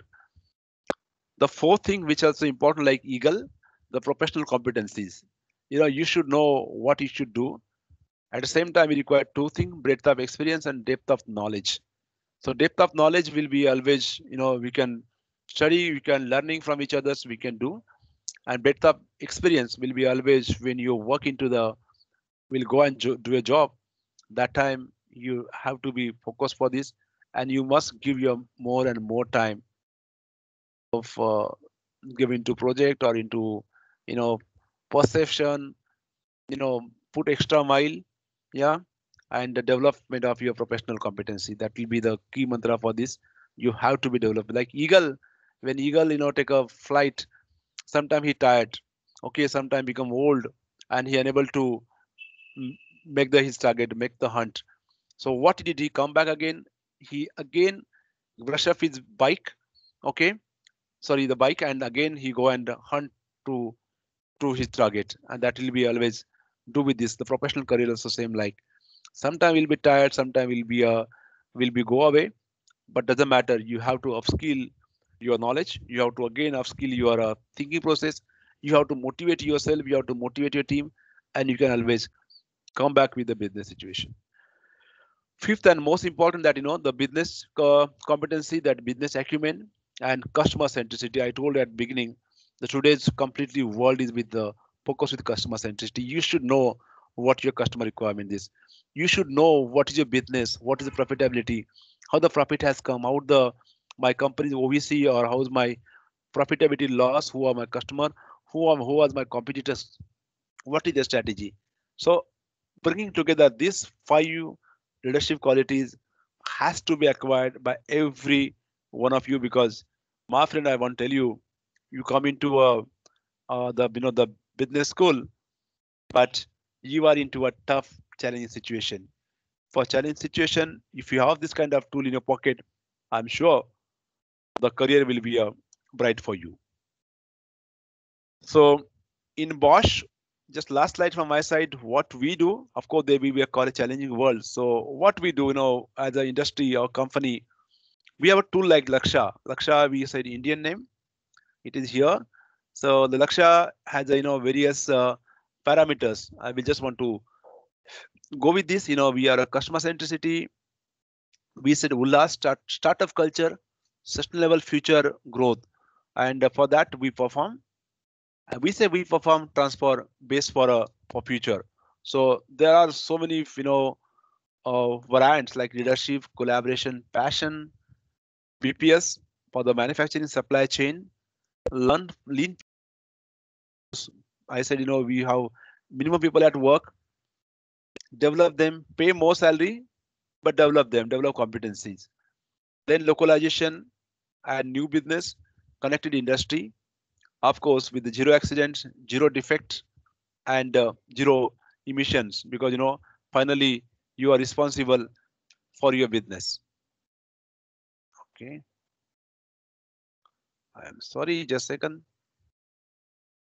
The fourth thing which also important like Eagle, the professional competencies. You should know what you should do. At the same time, we require two things: breadth of experience and depth of knowledge. So depth of knowledge will be always, we can study, we can learning from each others, we can do. And breadth of experience will be always when you work into will go and do a job. That time you have to be focused for this, and you must give your more and more time of give into project or into perception, put extra mile, yeah, and the development of your professional competency. That will be the key mantra for this. You have to be developed like Eagle. When Eagle take a flight, sometimes he tired, okay, sometimes become old, and he unable to make his target, make the hunt. So what did he come back again? He again brush up his bike, okay, sorry, the bike, and again he go and hunt to his target, and that will be always do with this. The professional career also same, like sometime will be tired, sometime will be go away, but doesn't matter. You have to upskill your knowledge. You have to again upskill your thinking process. You have to motivate yourself. You have to motivate your team, and you can always come back with the business situation. Fifth and most important, that the business competency, that business acumen and customer centricity. I told at beginning, the today's completely world is with the focus with customer centricity. You should know what your customer requirement is. You should know what is your business, what is the profitability, how the profit has come, how my company's OVC, or how's my profitability loss, who are my customer, who are my competitors, what is the strategy. So bringing together these 5 leadership qualities has to be acquired by every one of you, because my friend, I want to tell you, you come into the business school, but you are into a tough challenging situation. For challenging situation, if you have this kind of tool in your pocket, I'm sure the career will be bright for you. So in Bosch, just last slide from my side, what we do, of course, they will be a challenging world. So what we do, as an industry or company, we have a tool like Laksha. Laksha, we said Indian name. It is here. So the Laksha has various parameters. I will just want to go with this. We are a customer centricity. We said Ullas, startup culture, sustainable future growth, and for that we perform. And we say we perform transfer based for future. So there are so many variants like leadership, collaboration, passion, BPS for the manufacturing supply chain, lean. I said we have minimum people at work, develop them, pay more salary, but develop competencies. Then localization and new business, connected industry, of course, with the zero accidents, zero defect, and zero emissions, because finally you are responsible for your business. Okay, I am sorry, just a second.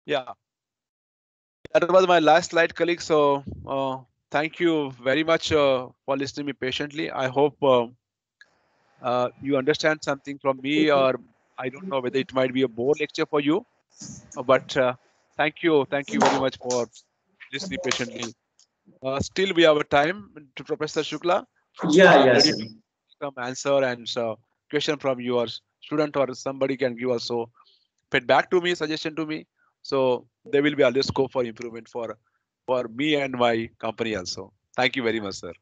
Yeah, that was my last slide, colleague. So thank you very much for listening me patiently. I hope you understand something from me, or I don't know whether it might be a bore lecture for you, but thank you very much for listening patiently. Still, we have a time to Professor Shukla. Yeah, I'm yeah, ready sir. to come answer and question from your student, or somebody can give also feedback to me, suggestion to me. So there will be always scope for improvement for me and my company also. Thank you very much, sir.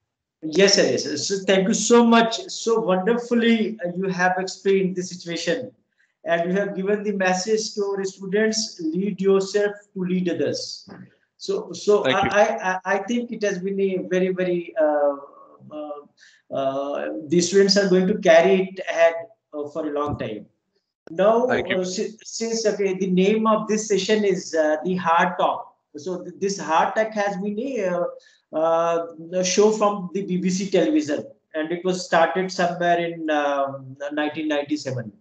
Yes, sir. Yes, sir. So thank you so much. So wonderfully, you have explained the situation, and you have given the message to our students: lead yourself to lead others. So Thank you. I think it has been a very very the students are going to carry it ahead for a long time. Now, Thank you. since okay, the name of this session is the Hard Talk. So this Hard Talk has been a show from the BBC television, and it was started somewhere in 1997.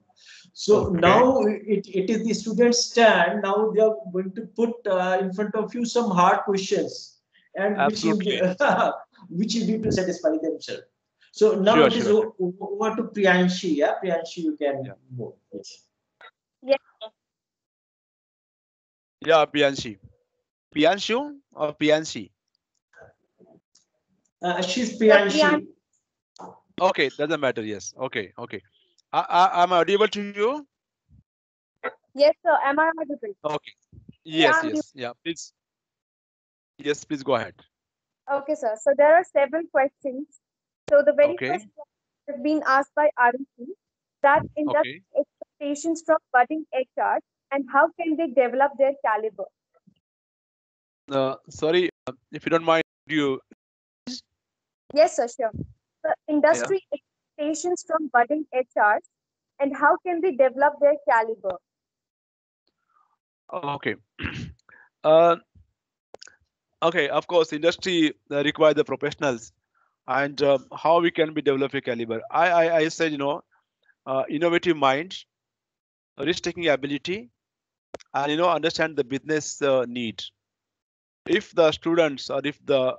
So Okay. now it is the students' turn. Now they are going to put in front of you some hard questions, and which you Absolutely. which you need to satisfy themselves. So now Sure, it is sure, sure. over to Priyanshi. Yeah, Priyanshi, you can Yeah. go. Yes. Yes, Yeah, Pianshi. Pianshu or Pianshi? She's sir, Priyank. Priyanshi. Okay, doesn't matter. Yes. Okay. Okay. I'm audible to you. Yes, sir. Am I audible? Okay. Yeah, Yes. I'm mute. Yes. Yeah. Please. Yes. Please go ahead. Okay, sir. So there are several questions. So the very Okay. first question has been asked by Arunji, that industry Okay. expectations from budding HR and how can they develop their caliber? Sorry, if you don't mind, you. Yes, sir, sure. The Yeah. industry expectations from budding HRs and how can they develop their caliber? Okay. uh, okay. Of course, industry require the professionals, and how we can be develop a caliber. I said, innovative mind, risk-taking ability, and understand the business need. If the students, or if the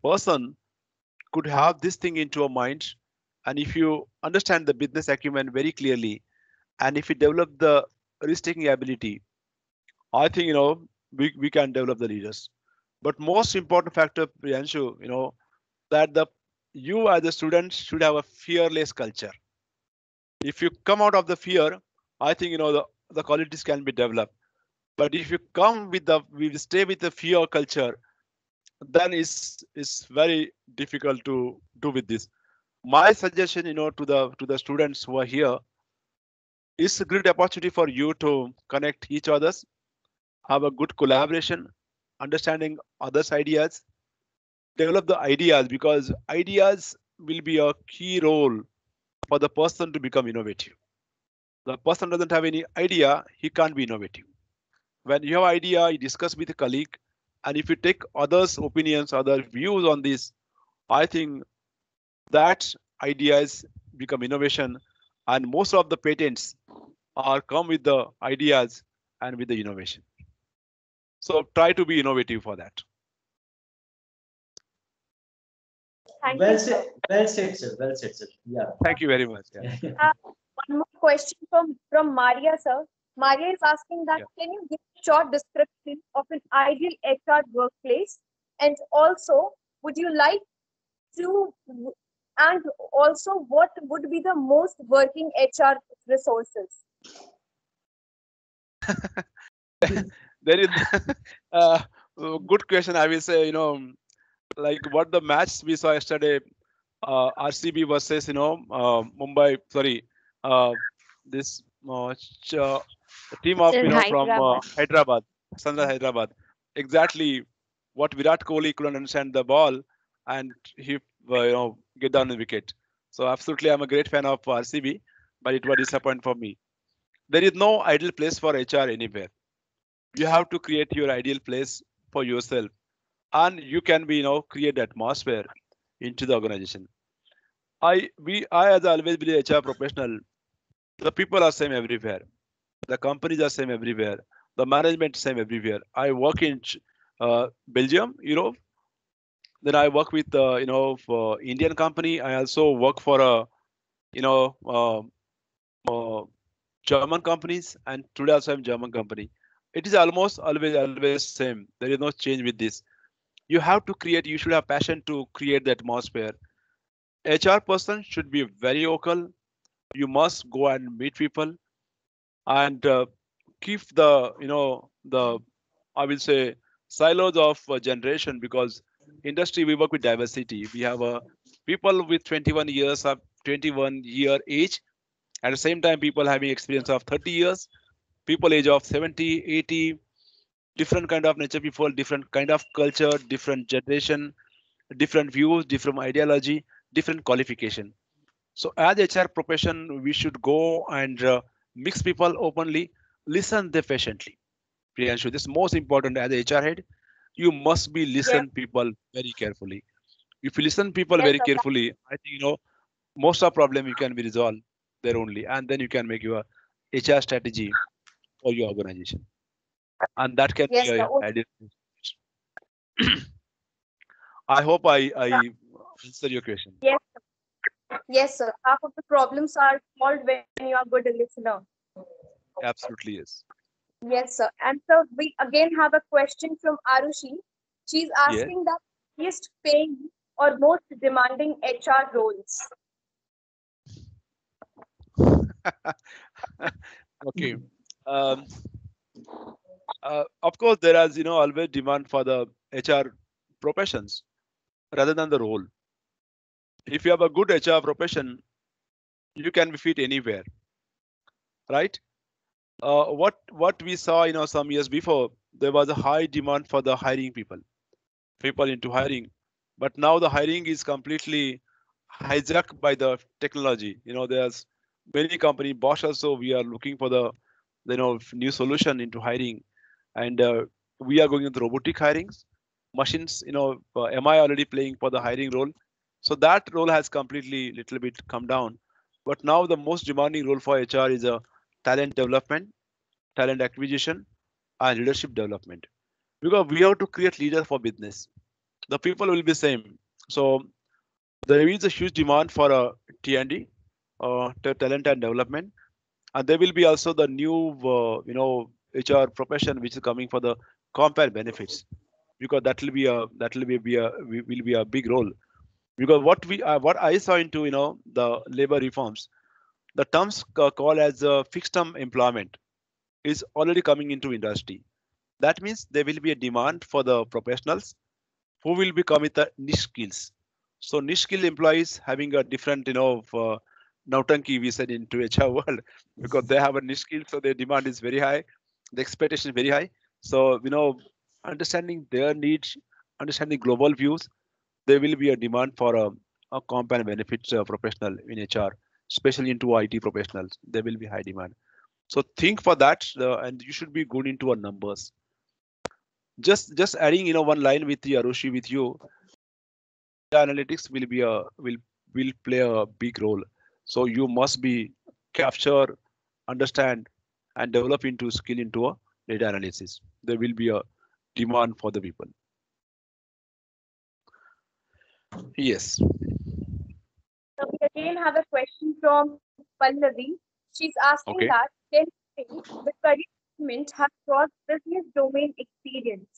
person could have this thing into a mind, and if you understand the business acumen very clearly, and if you develop the risk-taking ability, I think we can develop the leaders. But most important factor, Priyanshu, that the you as a student should have a fearless culture. If you come out of the fear, I think the qualities can be developed. But if you come with we stay with the fear culture, then it's very difficult to do with this. My suggestion, to the students who are here, is a great opportunity for you to connect each others, have a good collaboration, understanding others' ideas, develop the ideas, because ideas will be a key role for the person to become innovative. The person doesn't have any idea, he can't be innovative. When you have idea, you discuss with a colleague, and if you take others' opinions, other views on this, I think that ideas become innovation, and most of the patents are come with the ideas and with the innovation. So try to be innovative for that. Thank you, sir. Well said, sir. Well said, sir. Yeah. Thank you very much. Yeah. Uh, one more question from Maria, sir. Maria is asking that Yeah. can you give a short description of an ideal HR workplace, and also would you like to, and also what would be the most working HR resources? There is a good question. I will say, like what the match we saw yesterday, RCB versus Mumbai. Sorry, uh, this team of In from Hyderabad. Hyderabad, Sunrise Hyderabad. Exactly what Virat Kohli couldn't understand the ball, and he get down the wicket. So absolutely, I'm a great fan of RCB, but it was disappointing for me. There is no idle place for HR anywhere. You have to create your ideal place for yourself, and you can be, create the atmosphere into the organization. I as always believe HR professional, the people are same everywhere. The companies are same everywhere. The management same everywhere. I work in Belgium, Europe. Then I work with for Indian company. I also work for a you know uh, German companies, and today also I'm German company. It is almost always same. There is no change with this. You have to create. You should have passion to create the atmosphere. HR person should be very vocal. You must go and meet people and keep the the I will say silos of generation, because industry we work with diversity. We have people with 21 years of 21-year age, at the same time people having experience of 30 years, people age of 70, 80, different kind of nature people, different kind of culture, different generation, different views, different ideology, different qualification. So as HR profession, we should go and mix people openly, listen them patiently. Priyanshu, this is most important as a HR head. You must be Yes, listen people very carefully. If you listen people yes, very sir. carefully, I think most of problem you can be resolved there only, and then you can make your HR strategy for your organization, and that can be Yes, sir. a ideal. I hope I answer your question. Yes, yes, sir. Half of the problems are solved when you are good listener. Absolutely yes. Yes, sir. And so we again have a question from Arushi. She's Yeah. asking the highest paying or most demanding HR roles. Okay. Um, of course, there is always demand for the HR professions rather than the role. If you have a good HR profession, you can be fit anywhere, right? What we saw, some years before, there was a high demand for the hiring people into hiring, but now the hiring is completely hijacked by the technology. There's many company, Bosch also, we are looking for the new solution into hiring, and we are going into robotic hirings, machines. Am I already playing for the hiring role? So that role has completely little bit come down, but now the most demanding role for HR is a talent development, talent acquisition, and leadership development, because we have to create leaders for business. The people will be same. So there is a huge demand for a T&D, talent and development, and there will be also the new HR profession which is coming for the compare benefits, because that will be a big role. Because what I saw into the labor reforms, the terms called as fixed term employment is already coming into industry. That means there will be a demand for the professionals who will become with the niche skills. So niche skill employees having a different, nautanki we said into HR world, because they have a niche skill, so their demand is very high, the expectation is very high. So understanding their needs, understanding global views, there will be a demand for a comp and benefits professional in HR, especially into IT professionals. There will be high demand. So think for that, and you should be good into our numbers. Just adding one line with the Arushi with you, analytics will play a big role. So you must be capture, understand, and develop into skill into a data analysis. There will be a demand for the people. Yes. So we again have a question from Pallavi. She's asking Okay. that can you say the career movement has cross business domain experience.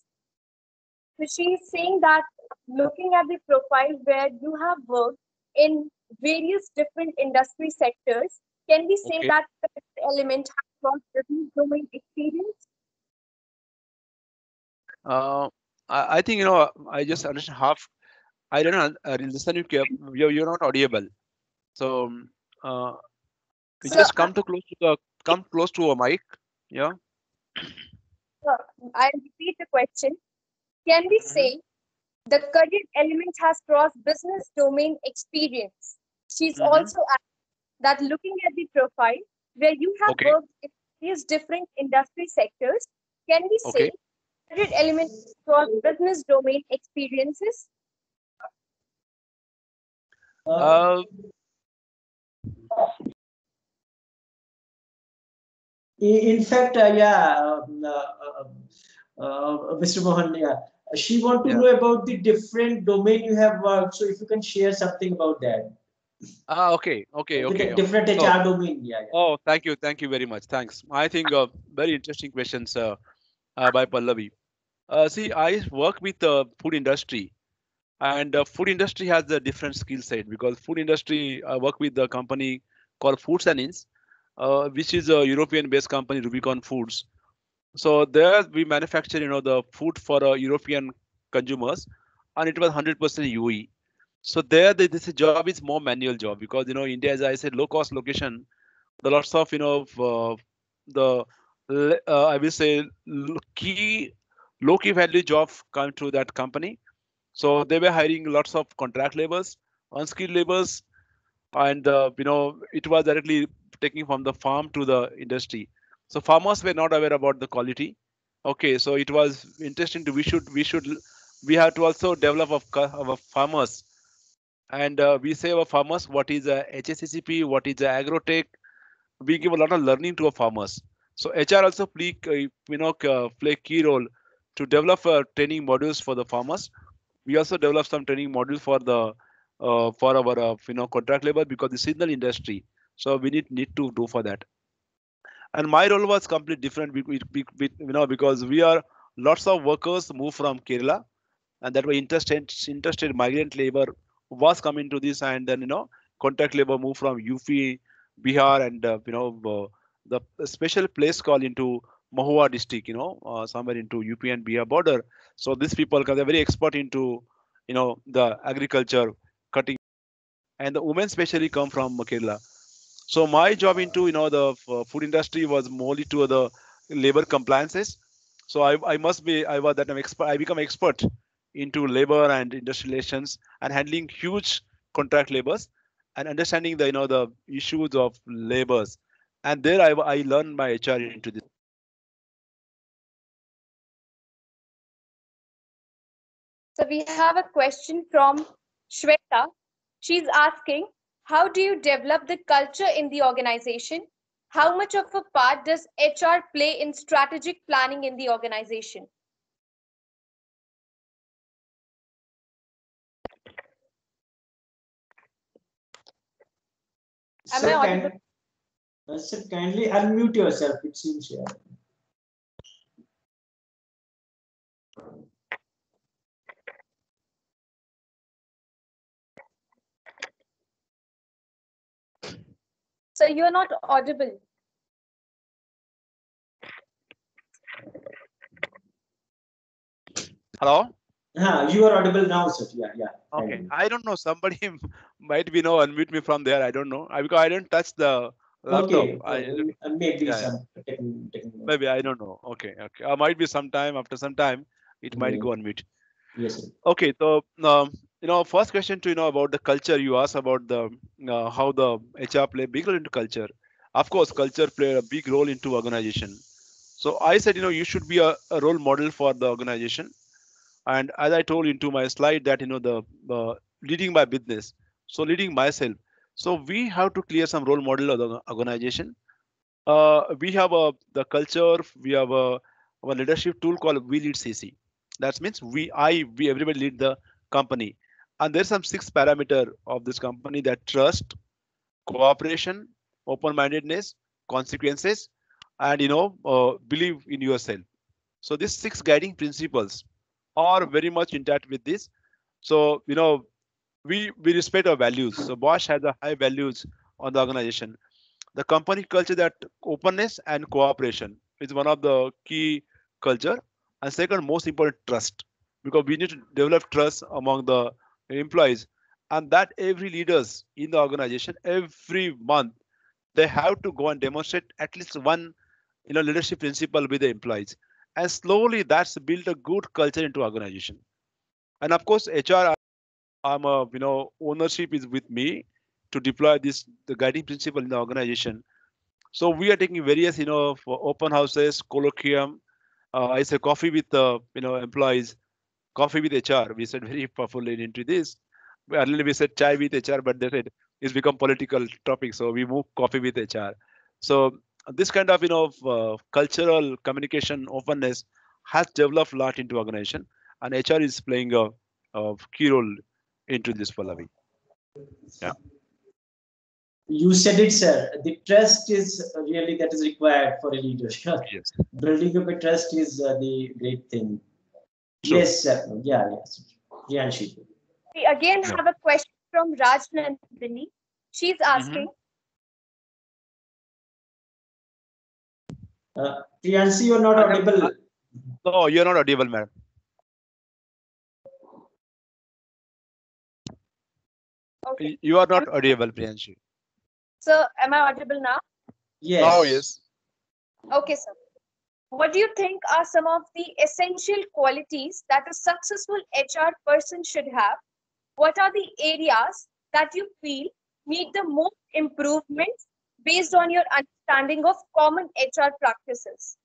So she's saying that looking at the profile where you have worked in various different industry sectors, can we say Okay. that the element has cross business domain experience? Uh, I think I just understand half. I don't know. Listen, you're not audible. So uh, you So just come close to a mic. Yeah. I'll repeat the question. Can we Mhm. say the career element has cross business domain experience? She's Mhm. also asked that looking at the profile where you have Okay. worked in these different industry sectors, Can we Okay. say favorite element for business domain experiences? Uh, Uh, in fact, Mr. Mohan, yeah, she want to yeah. know about the different domain you have worked. So if you can share something about that, Okay. Okay. the Okay. different So, HR domain. Yeah, yeah. oh, thank you. Thank you very much. Thanks. I think very interesting questions by Pallavi. See, I work with the food industry, and food industry has a different skill set because food industry I work with the company called Foods and Inns, which is a European-based company, Rubicon Foods. So there we manufacture, the food for European consumers, and it was 100% UE. So there, this job is more manual job because India, as I said, low cost location. The lots of the I will say key low key value job come to that company. So they were hiring lots of contract laborers, unskilled laborers, and it was directly taking from the farm to the industry. So farmers were not aware about the quality. Okay, so it was interesting to we have to also develop our farmers, and we say our farmers what is a HACCP, what is a agrotech. We give a lot of learning to our farmers. So HR also play key role to develop training modules for the farmers. We also develop some training modules for the for our contract labor because the seasonal industry. So we need to do for that. And my role was completely different because we are lots of workers move from Kerala, and that were interested migrant labor was coming to this, and then contract labor moved from UP, Bihar, and the special place called into Mahua district, somewhere into UP and Bihar border. So these people, because they're very expert into the agriculture, cutting, and the women especially come from Kerala. So my job into the food industry was mostly to the labor compliances. So I must be I was that I'm expert. I become expert into labor and industrial relations and handling huge contract labors and understanding the issues of labors. And there I learned my HR into this. So we have a question from Shweta. She's asking, how do you develop the culture in the organization? How much of a part does HR play in strategic planning in the organization? Am I Sir, audible? sir, kindly unmute yourself. It seems yeah. So you're not audible. Hello. You are audible now, sir. Yeah, yeah. Okay. Kindly. I don't know. Somebody might be unmute me from there. I don't know. Because I didn't touch the laptop. Okay, maybe Yeah. some technical. Maybe I don't know. Okay, okay. Might be sometime after some time it might Yeah, go on mute. yes, sir. Okay, so first question to about the culture you asked about the how the HR play big role into culture. Of course, culture play a big role into organization. So I said you should be a role model for the organization. And as I told into my slide that the leading my business, so leading myself. So we have to clear some role model of the organization. We have the culture. We have a leadership tool called We Lead CC. That means we everybody lead the company, and there's some six parameter of this company: that trust, cooperation, open-mindedness, consequences, and believe in yourself. So these six guiding principles are very much intact with this. So we respect our values. So Bosch has a high values on the organization. The company culture, that openness and cooperation is one of the key culture, and second most important, trust, because we need to develop trust among the employees, and that every leaders in the organization every month they have to go and demonstrate at least one leadership principle with the employees, and slowly that's build a good culture into organization. And of course HR, I'm a ownership is with me to deploy this the guiding principle in the organization. So we are taking various, for open houses, colloquium, I say coffee with employees, coffee with HR. We said very powerfully into this. Earlier we said chai with HR, but they said it's become political topic, so we move coffee with HR. So this kind of cultural communication openness has developed a lot into organization, and HR is playing a key role into this, Pallavi. Yeah. You said it, sir. The trust is really that is required for a leader. Yes. Building up a trust is the great thing. True. Yes, sir. Yeah, yes. Priyanshi. We again Yeah. have a question from Raj Nandini. She's asking, Priyanshi, you're not audible. No, you're not audible, madam. okay, You are not audible, Priyanshi. so am I audible now? Yes. Oh, yes. Okay, sir. What do you think are some of the essential qualities that a successful HR person should have? What are the areas that you feel need the most improvements based on your understanding of common HR practices?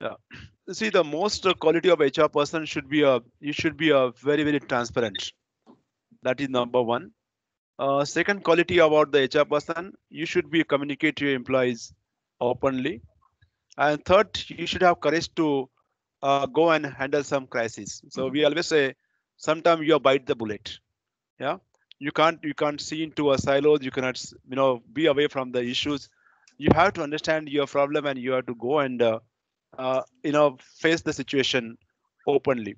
Yeah. See, the most quality of HR person should be you should be a very, very transparent. That is number one. Second quality about the HR person, you should be communicate to your employees openly. And third, you should have courage to go and handle some crisis. So we always say, sometimes you bite the bullet. Yeah, you can't see into a silos. You cannot be away from the issues. You have to understand your problem and you have to go and face the situation openly.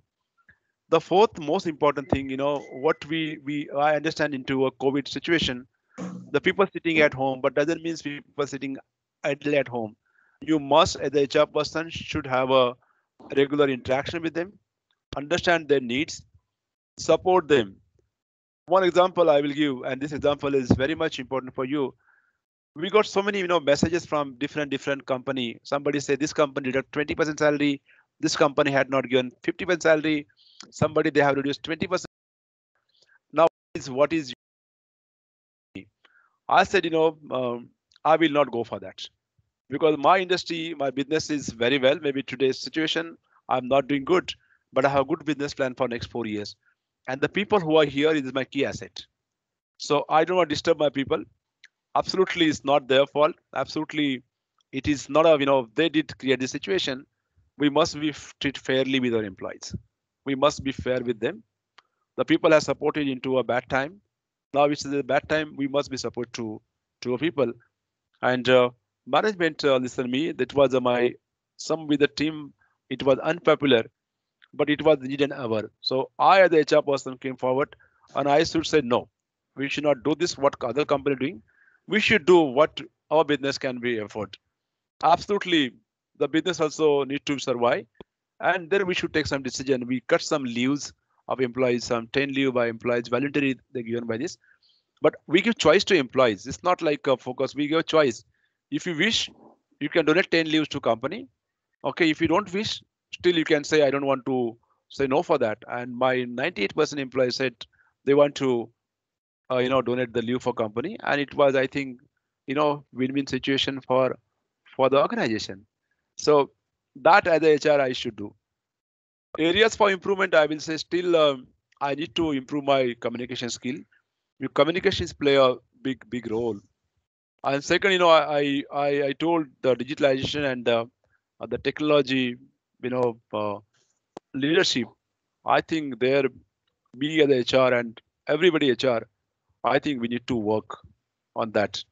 The fourth most important thing, what we I understand into a COVID situation, the people sitting at home, but doesn't mean people sitting idle at home. You must, as a HR person, should have a regular interaction with them, understand their needs, support them. One example I will give, and this example is very much important for you. We got so many messages from different company. Somebody said this company deduct 20% salary, this company had not given 50% salary, somebody they have reduced 20%. Now is what is I said, I will not go for that because my industry, my business is very well. Maybe today's situation, I'm not doing good, but I have a good business plan for next 4 years. And the people who are here is my key asset. So I don't want to disturb my people. Absolutely, it's not their fault. Absolutely, it is not a, they did create the situation. We must be treat fairly with our employees. We must be fair with them. The people have supported into a bad time. Now which is a bad time, we must be support to our people. And management listen me. That was my some with the team. It was unpopular, but it was need an hour. So I, as the HR person, came forward, and I should say no. We should not do this. What other company doing? We should do what our business can be afford. Absolutely, the business also need to survive, and then we should take some decision. We cut some leaves of employees, some 10 leave by employees, voluntary they given by this. But we give choice to employees. It's not like a focus. We give choice. If you wish, you can donate 10 leaves to company. Okay, if you don't wish, still you can say I don't want to say no for that. And my 98% employees said they want to donate the leave for company, and it was, I think, win-win situation for the organization. So that as a HR I should do. Areas for improvement, I will say still I need to improve my communication skill. Your communications play a big role. And second, I told the digitalization and the technology, leadership. I think there, me as HR and everybody HR, I think we need to work on that.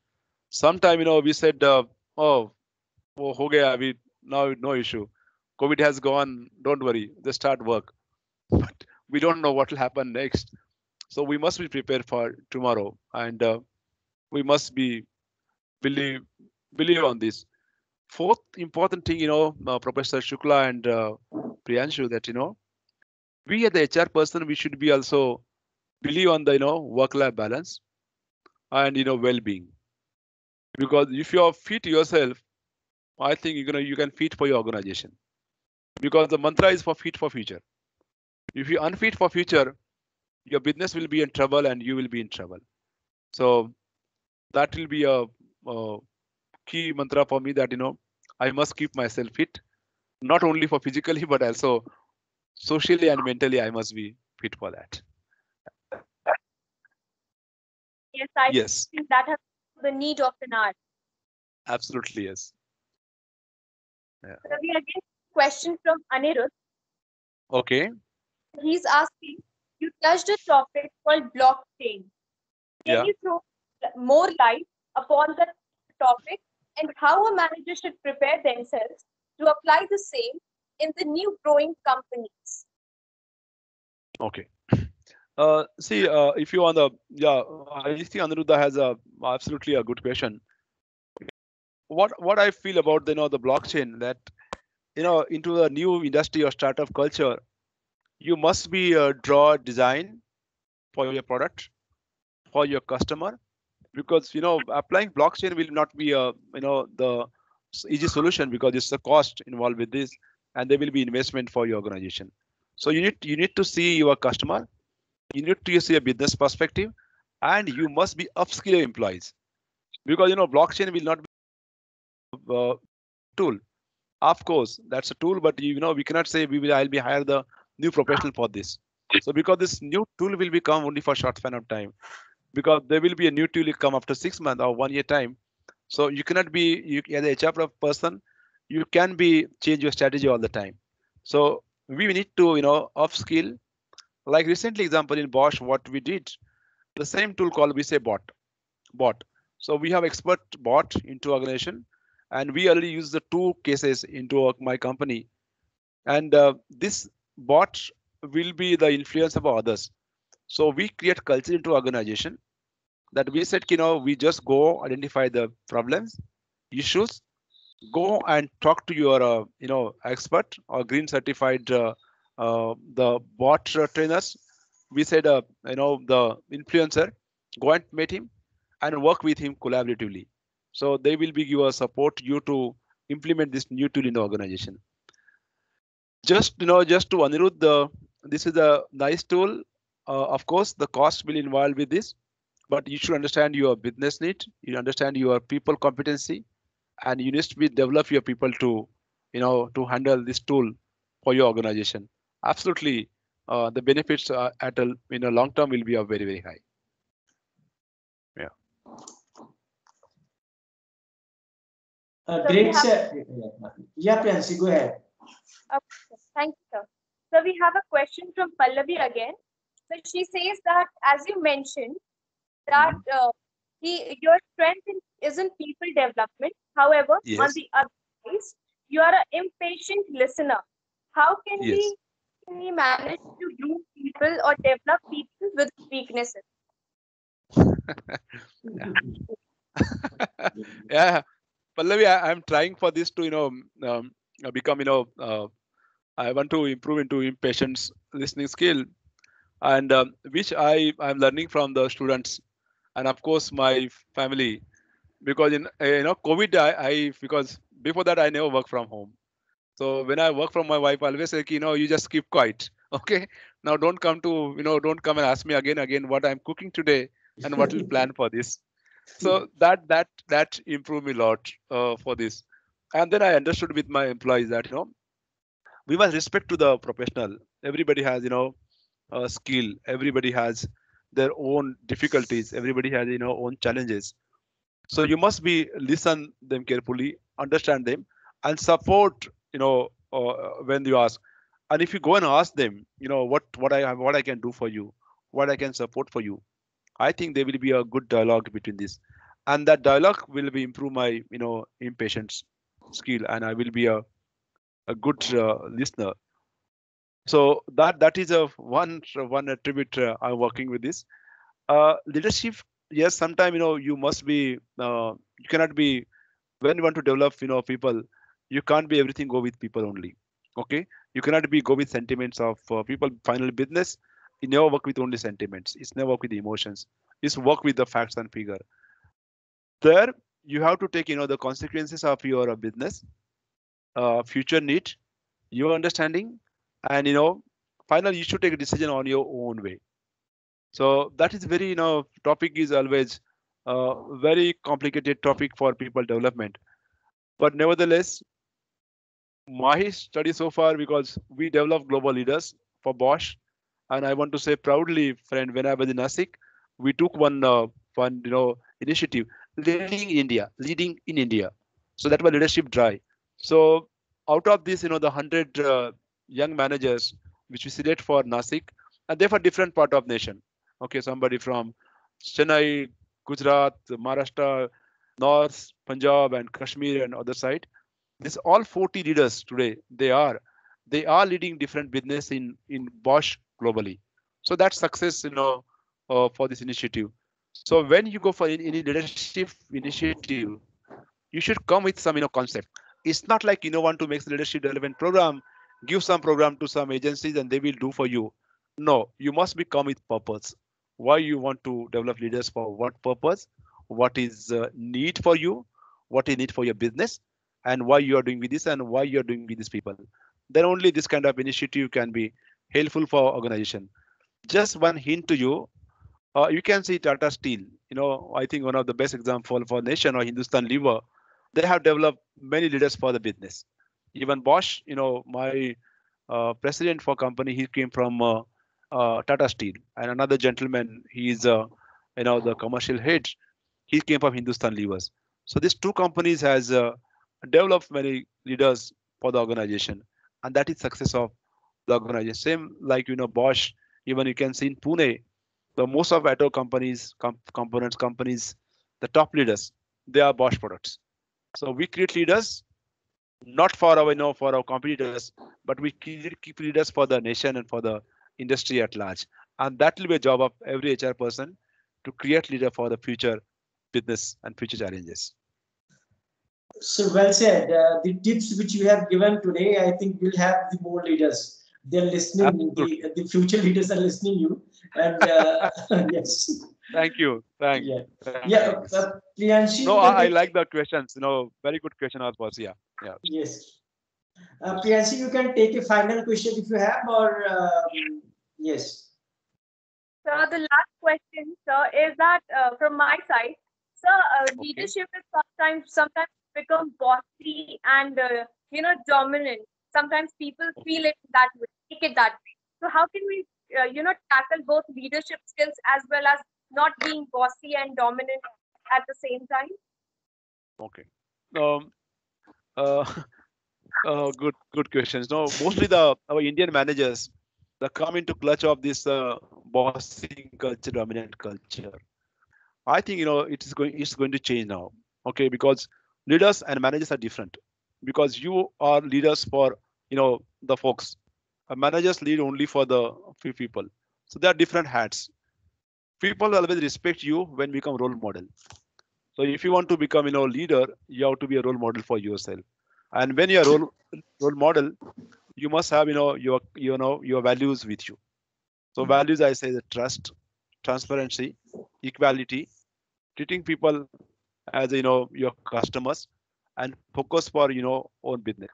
Sometime, we said, oh, ho gaya, we now no issue. COVID has gone. Don't worry, just start work. But we don't know what will happen next. So we must be prepared for tomorrow, and we must be believe believe on this. Fourth important thing, Professor Shukla and Priyanshu, that we as the HR person, we should be also believe on the work-life balance and well-being. Because if you are fit yourself, I think you can fit for your organization. Because the mantra is for fit for future. If you unfit for future, your business will be in trouble and you will be in trouble. So that will be a key mantra for me, that I must keep myself fit, not only for physically, but also socially and mentally. I must be fit for that. Yes, I Yes, think that has the need of an hour. absolutely. Yes. Yeah. So we again question from Anirudh. Okay. He's asking, you touched a topic called blockchain. Can Yeah. you throw more light upon the topic and how a manager should prepare themselves to apply the same in the new growing companies? Okay. See, if you on the I think Anuruddha has a absolutely a good question. What I feel about the blockchain, that into the new industry or startup culture, you must be draw design for your product, for your customer, because applying blockchain will not be the easy solution, because it's a cost involved with this, and there will be investment for your organization. So you need to see your customer, you need to see a business perspective, and you must be upskill your employees, because blockchain will not be a tool. Of course, that's a tool, but we cannot say I'll be hire the new professional for this. So because this new tool will become only for short span of time, because there will be a new tool will come after 6 months or 1 year time. So you cannot be, as a HR person, you can be change your strategy all the time. So we need to upskill. Like recently example in Bosch, what we did, the same tool called, we say bot. So we have expert bot into organization, and we already use the two cases into my company, and this bot will be the influence of others. So we create culture into organization, that we said, we just go identify the problems, issues, go and talk to your expert or green certified the bot trainers. We said the influencer, go and meet him and work with him collaboratively. So they will be give a support you to implement this new tool in the organization. Just to Anirudh, this is a nice tool. Of course, the cost will involve with this, but you should understand your business need, you understand your people competency, and you need to be develop your people to to handle this tool for your organization. Absolutely, the benefits at a long term will be very, very high. Yeah. Great, sir. Yeah, Priyansi, go ahead. Okay, thank you, sir. So we have a question from Pallavi again. So she says that, as you mentioned, that your strength is in people development. However, on Yes. the other side, you are an impatient listener. How can Yes. we manage to groom people or develop people with weaknesses? Yeah, Pallavi, I'm trying for this to become I want to improve into impatience listening skill, and which I'm learning from the students, and of course my family, because in COVID, because before that I never work from home. So when I work from my wife, I always say, you just keep quiet. Okay. Now don't come to, don't come and ask me again what I'm cooking today and what will plan for this. So that improved me a lot for this. And then I understood with my employees that, we must respect to the professional. Everybody has, a skill. Everybody has their own difficulties. Everybody has, own challenges. So you must be listen them carefully, understand them, and support. When you ask, and if you go and ask them, what I can do for you, what I can support for you, I think there will be a good dialogue between this, and that dialogue will be improve my impatience skill, and I will be a good listener. So that is a one attribute I'm working with this. Leadership, yes, sometimes you must be you cannot be, when you want to develop people, you can't be everything go with people only. Okay, you cannot be go with sentiments of people. Final business, you never work with only sentiments, it's never work with emotions, it's work with the facts and figure. There you have to take the consequences of your business, future need, your understanding, and finally you should take a decision on your own way. So that is very, topic is always very complicated topic for people development. But nevertheless, my study so far, because we develop global leaders for Bosch, and I want to say proudly, friend, when I was in Nasik, we took one initiative, leading in India. So that was leadership drive. So out of this, the 100 young managers which we select for Nasik, and they're for different part of nation. Okay, somebody from Chennai, Gujarat, Maharashtra, North, Punjab, and Kashmir, and other side. This all 40 leaders today, they are leading different business in Bosch globally. So that's success, for this initiative. So when you go for any leadership initiative, you should come with some concept. It's not like want to make the leadership relevant program, give some program to some agencies and they will do for you. No, you must be come with purpose. Why you want to develop leaders, for what purpose, what is need for you, what is need for your business, and why you are doing with this and why you are doing with these people. Then only this kind of initiative can be helpful for organization. Just one hint to you, you can see Tata Steel. I think one of the best example for nation, or Hindustan Lever. They have developed many leaders for the business. Even Bosch, my president for company, he came from Tata Steel, and another gentleman, he is the commercial head. He came from Hindustan Levers. So these two companies has developed many leaders for the organization, and that is success of the organization. Same like Bosch. Even you can see in Pune, the most of auto companies, components companies, the top leaders, they are Bosch products. So we create leaders not for our competitors, but we keep leaders for the nation and for the industry at large. And that will be a job of every HR person to create leader for the future business and future challenges. So well said. The tips which you have given today, I think will have the more leaders. They're listening. The future leaders are listening you. And yes. Thank you. Thanks. Yeah. Priyanshi. No, I like the questions. Very good question was. Yeah. Yes. Priyanshi, you can take a final question if you have, or yes. So the last question, sir, is that from my side, sir, leadership is sometimes become bossy and dominant. Sometimes people feel it that way, take it that way. So how can we tackle both leadership skills as well as not being bossy and dominant at the same time? Okay. Good questions. No, mostly our Indian managers, they come into clutch of this bossing culture, dominant culture. I think it's going to change now. Okay, because leaders and managers are different. Because you are leaders for the folks. Managers lead only for the few people. So there are different hats. People always respect you when you become role model. So if you want to become leader, you have to be a role model for yourself. And when you're a role model, you must have your values with you. So values, I say, the trust, transparency, equality, treating people as your customers, and focus for own business.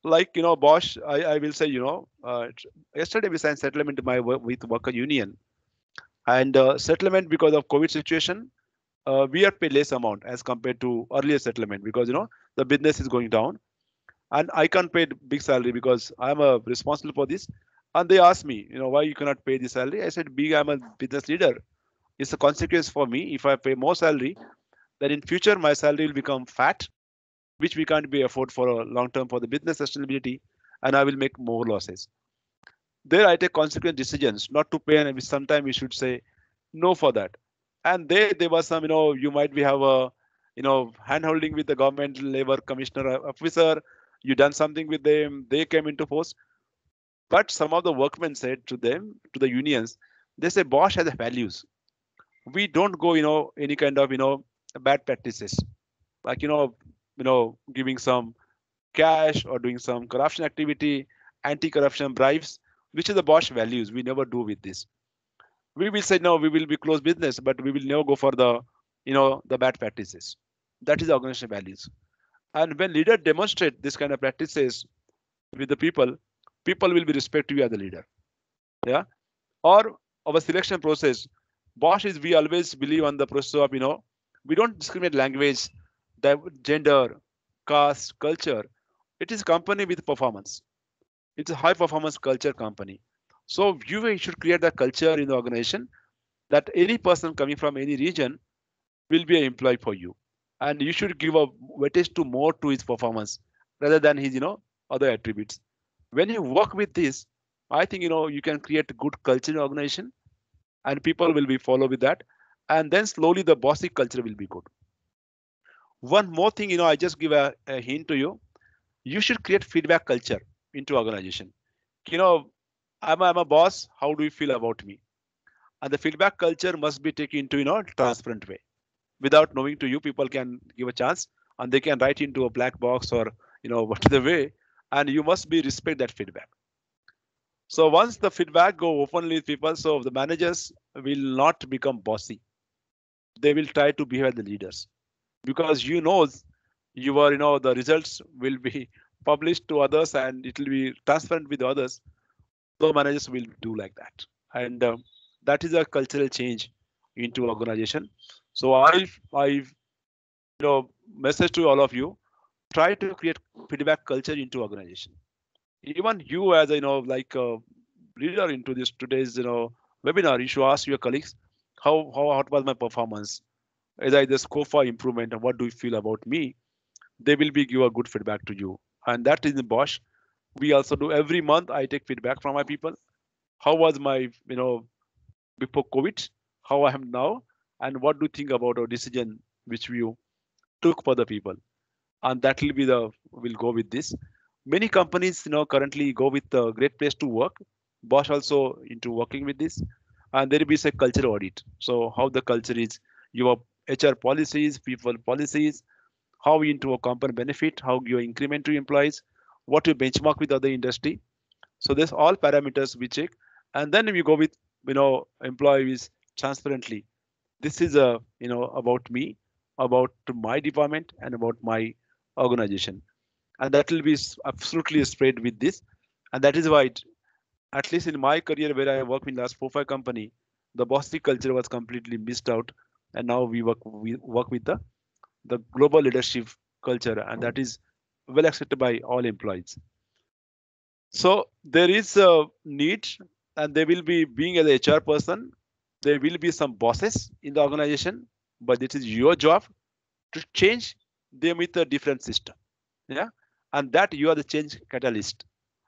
Like Bosch, I will say yesterday we signed settlement with worker union, and settlement because of COVID situation. We have paid less amount as compared to earlier settlement, because the business is going down, and I can't pay big salary because I'm responsible for this. And they asked me, why you cannot pay the salary? I said, I'm a business leader. It's a consequence for me. If I pay more salary, then in future my salary will become fat, which we can't be afford for a long term for the business sustainability, and I will make more losses. There I take consequent decisions not to pay, and sometimes we should say no for that. And there was some, you might be have a hand holding with the government labor commissioner officer. You done something with them, they came into force. But some of the workmen said to them, to the unions, they say Bosch has values. We don't go any kind of bad practices, like giving some cash or doing some corruption activity, anti-corruption bribes, which is the Bosch values. We never do with this. We will say no, we will be close business, but we will never go for the the bad practices. That is the organization values. And when leader demonstrate this kind of practices with the people will be respect you as a leader. Yeah. Or our selection process, Bosch is, we always believe on the process of we don't discriminate language, gender, caste, culture. It is a company with performance. It's a high performance culture company. So you should create that culture in the organization that any person coming from any region will be an employee for you, and you should give a weightage to more to his performance rather than his other attributes. When you work with this, I think you can create a good culture in the organization, and people will be follow with that, and then slowly the bossy culture will be good. One more thing, I just give a hint to you. You should create feedback culture into organization. you know I'm a boss, how do you feel about me? And the feedback culture must be taken into transparent way. Without knowing to you, people can give a chance, and they can write into a black box, or what the way, and you must be respect that feedback. So once the feedback go openly with people, so the managers will not become bossy. They will try to behave as the leaders, because the results will be published to others, and it will be transparent with others. So managers will do like that, and that is a cultural change into organization. So message to all of you: try to create feedback culture into organization. Even you, as like a leader into this today's webinar, you should ask your colleagues how what was my performance, is there scope for improvement, and what do you feel about me? They will be give a good feedback to you, and that is in Bosch. We also do every month. I take feedback from my people. How was my before COVID? How I am now? And what do you think about our decision which we took for the people? And that will be we'll go with this. Many companies currently go with a great place to work. Bosch also into working with this, and there will be a culture audit. So how the culture is, your HR policies, people policies, how into a company benefit, how you increment to employees, what you benchmark with other industry. So there's all parameters we check, and then we go with employees transparently. This is about me, about my department, and about my organization, and that will be absolutely spread with this. And that is why at least in my career, where I work in last 4 5 company, the bossy culture was completely missed out, and now we work with the global leadership culture, and that is well accepted by all employees. So there is a need, and they will be being as a HR person. There will be some bosses in the organization, but it is your job to change them with a different system. Yeah, and that you are the change catalyst.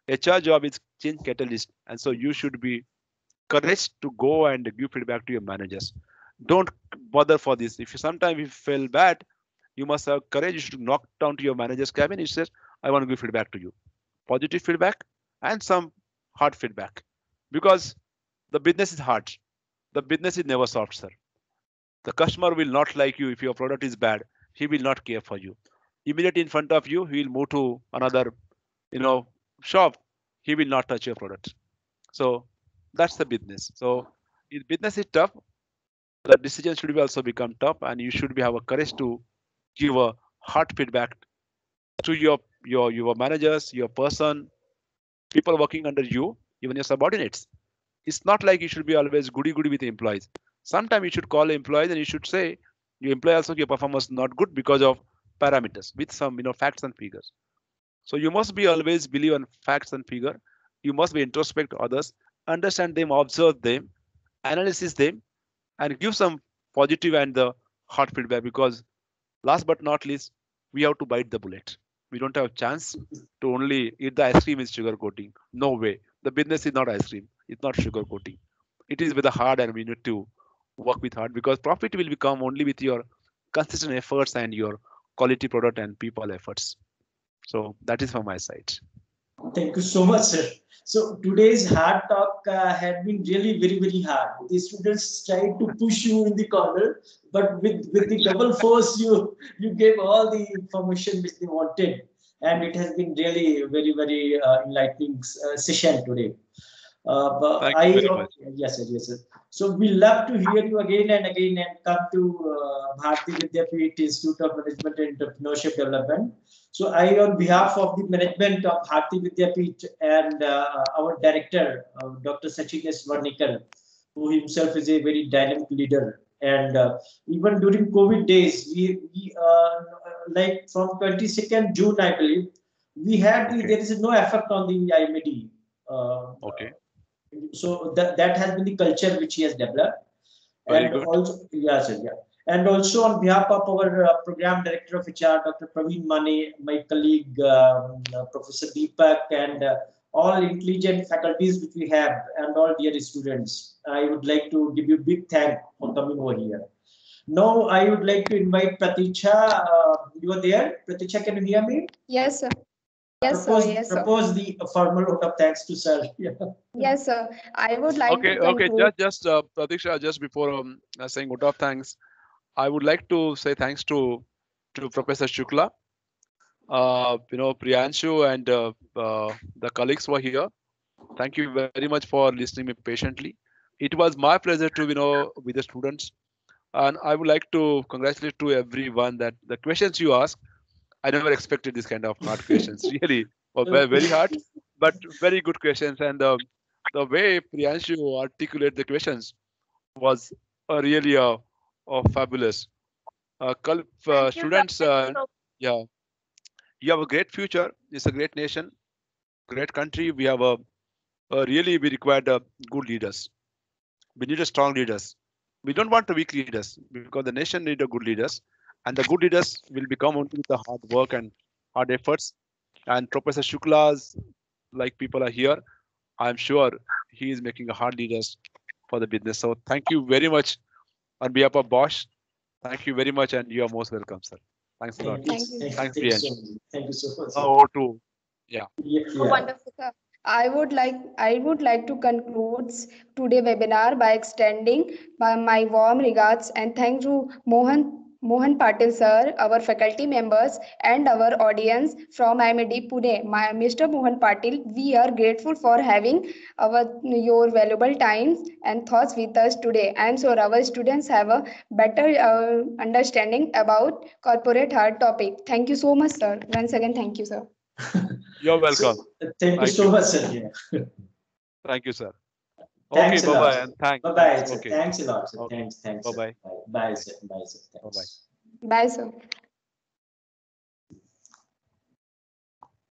HR job is change catalyst, and so you should be courage to go and give feedback to your managers. Don't bother for this. If you sometimes you feel bad, you must have courage. You should knock down to your manager's cabin. He says, "I want to give feedback to you." Positive feedback and some hard feedback, because the business is hard. The business is never soft, sir. The customer will not like you if your product is bad. He will not care for you. Immediately in front of you, he will move to another, shop. He will not touch your product. So that's the business. So if business is tough, the decision should be also become tough, and you should be have a courage to give a hard feedback to your managers, your person, people working under you, even your subordinates. It's not like you should be always goody goody with employees. Sometimes you should call employees and you should say your employee also your performance not good because of parameters with some facts and figures. So you must be always believe on facts and figure. You must be introspect others, understand them, observe them, analysis them, and give some positive and the hard feedback, because last but not least, we have to bite the bullet. We don't have a chance to only eat the ice cream with sugar coating. No way. The business is not ice cream. It's not sugar coating. It is with the hard, and we need to work with hard, because profit will become only with your consistent efforts and your quality product and people efforts. So that is from my side. Thank you so much, sir. So today's hard talk had been really very, very hard. The students tried to push you in the corner, but with the double force, you gave all the information which they wanted, and it has been really very, very enlightening session today. But Thank you very much. yes, sir, yes, sir. So we love to hear you again and again, and come to Bharati Vidyapeeth Institute of Management and Entrepreneurship Development. So I, on behalf of the management of Bharati Vidyapeeth and our director, Dr. Sachin S. Varnikar, who himself is a very dynamic leader And even during COVID days, we like from 22nd June, I believe, we had there is no effect on the IMD. Okay. So that has been the culture which he has developed. Very And good. also, yeah, sir, yeah. And also on behalf of our program director of HR, Dr. Praveen Mane, my colleague, Professor Deepak, and all intelligent faculties which we have, and all dear students, I would like to give you big thank for coming over here. Now, I would like to invite Pratiksha. You are there? Pratiksha, can you hear me? Yes, sir. Yeah, Yes, sir. Yes, sir. propose the formal vote of thanks to sir. Yeah. Yes, sir. I would like Okay, to okay. conclude. Just Pratiksha, just before saying vote of thanks, I would like to say thanks to Professor Shukla, Priyanshu, and the colleagues were here. Thank you very much for listening me patiently. It was my pleasure to with the students, and I would like to congratulate to everyone that the questions you asked, I never expected this kind of hard questions. Really, were very hard, but very good questions. And the way Priyanshu articulate the questions was really fabulous. Thank you, sir. Students, yeah, you have a great future. It's a great nation, great country. We have really we required good leaders. We need a strong leaders. We don't want the weak leaders because the nation need a good leaders, and the good leaders will become only with the hard work and hard efforts. And Professor Shukla's like people are here. I'm sure he is making a hard leaders for the business. So thank you very much on behalf of Bosch. Thank you very much, and you are most welcome, sir. Thanks a lot. Thank you. Thank Thank you. you so Thanks, Priyansh. much. Thank you so much. Sir. Over to yeah. Yeah. Wonderful. Sir, I would like to conclude today webinar by extending my warm regards and thanks to Mohan Patil sir, our faculty members, and our audience from IMD Pune. Mr. Mohan Patil, we are grateful for having your valuable times and thoughts with us today. I am sure our students have a better understanding about corporate heart topic. Thank you so much, sir. Once again, thank you, sir. You're welcome. So, thank you Thank so you. much, sir. Yeah. Thank you, sir. Okay, Thanks a bye lot. bye and thanks. Bye bye, sir. Okay, Thanks a lot, sir. okay. Thanks, Bye sir. bye. Bye, bye, sir. Bye, sir. Bye bye. Thanks. Bye, sir.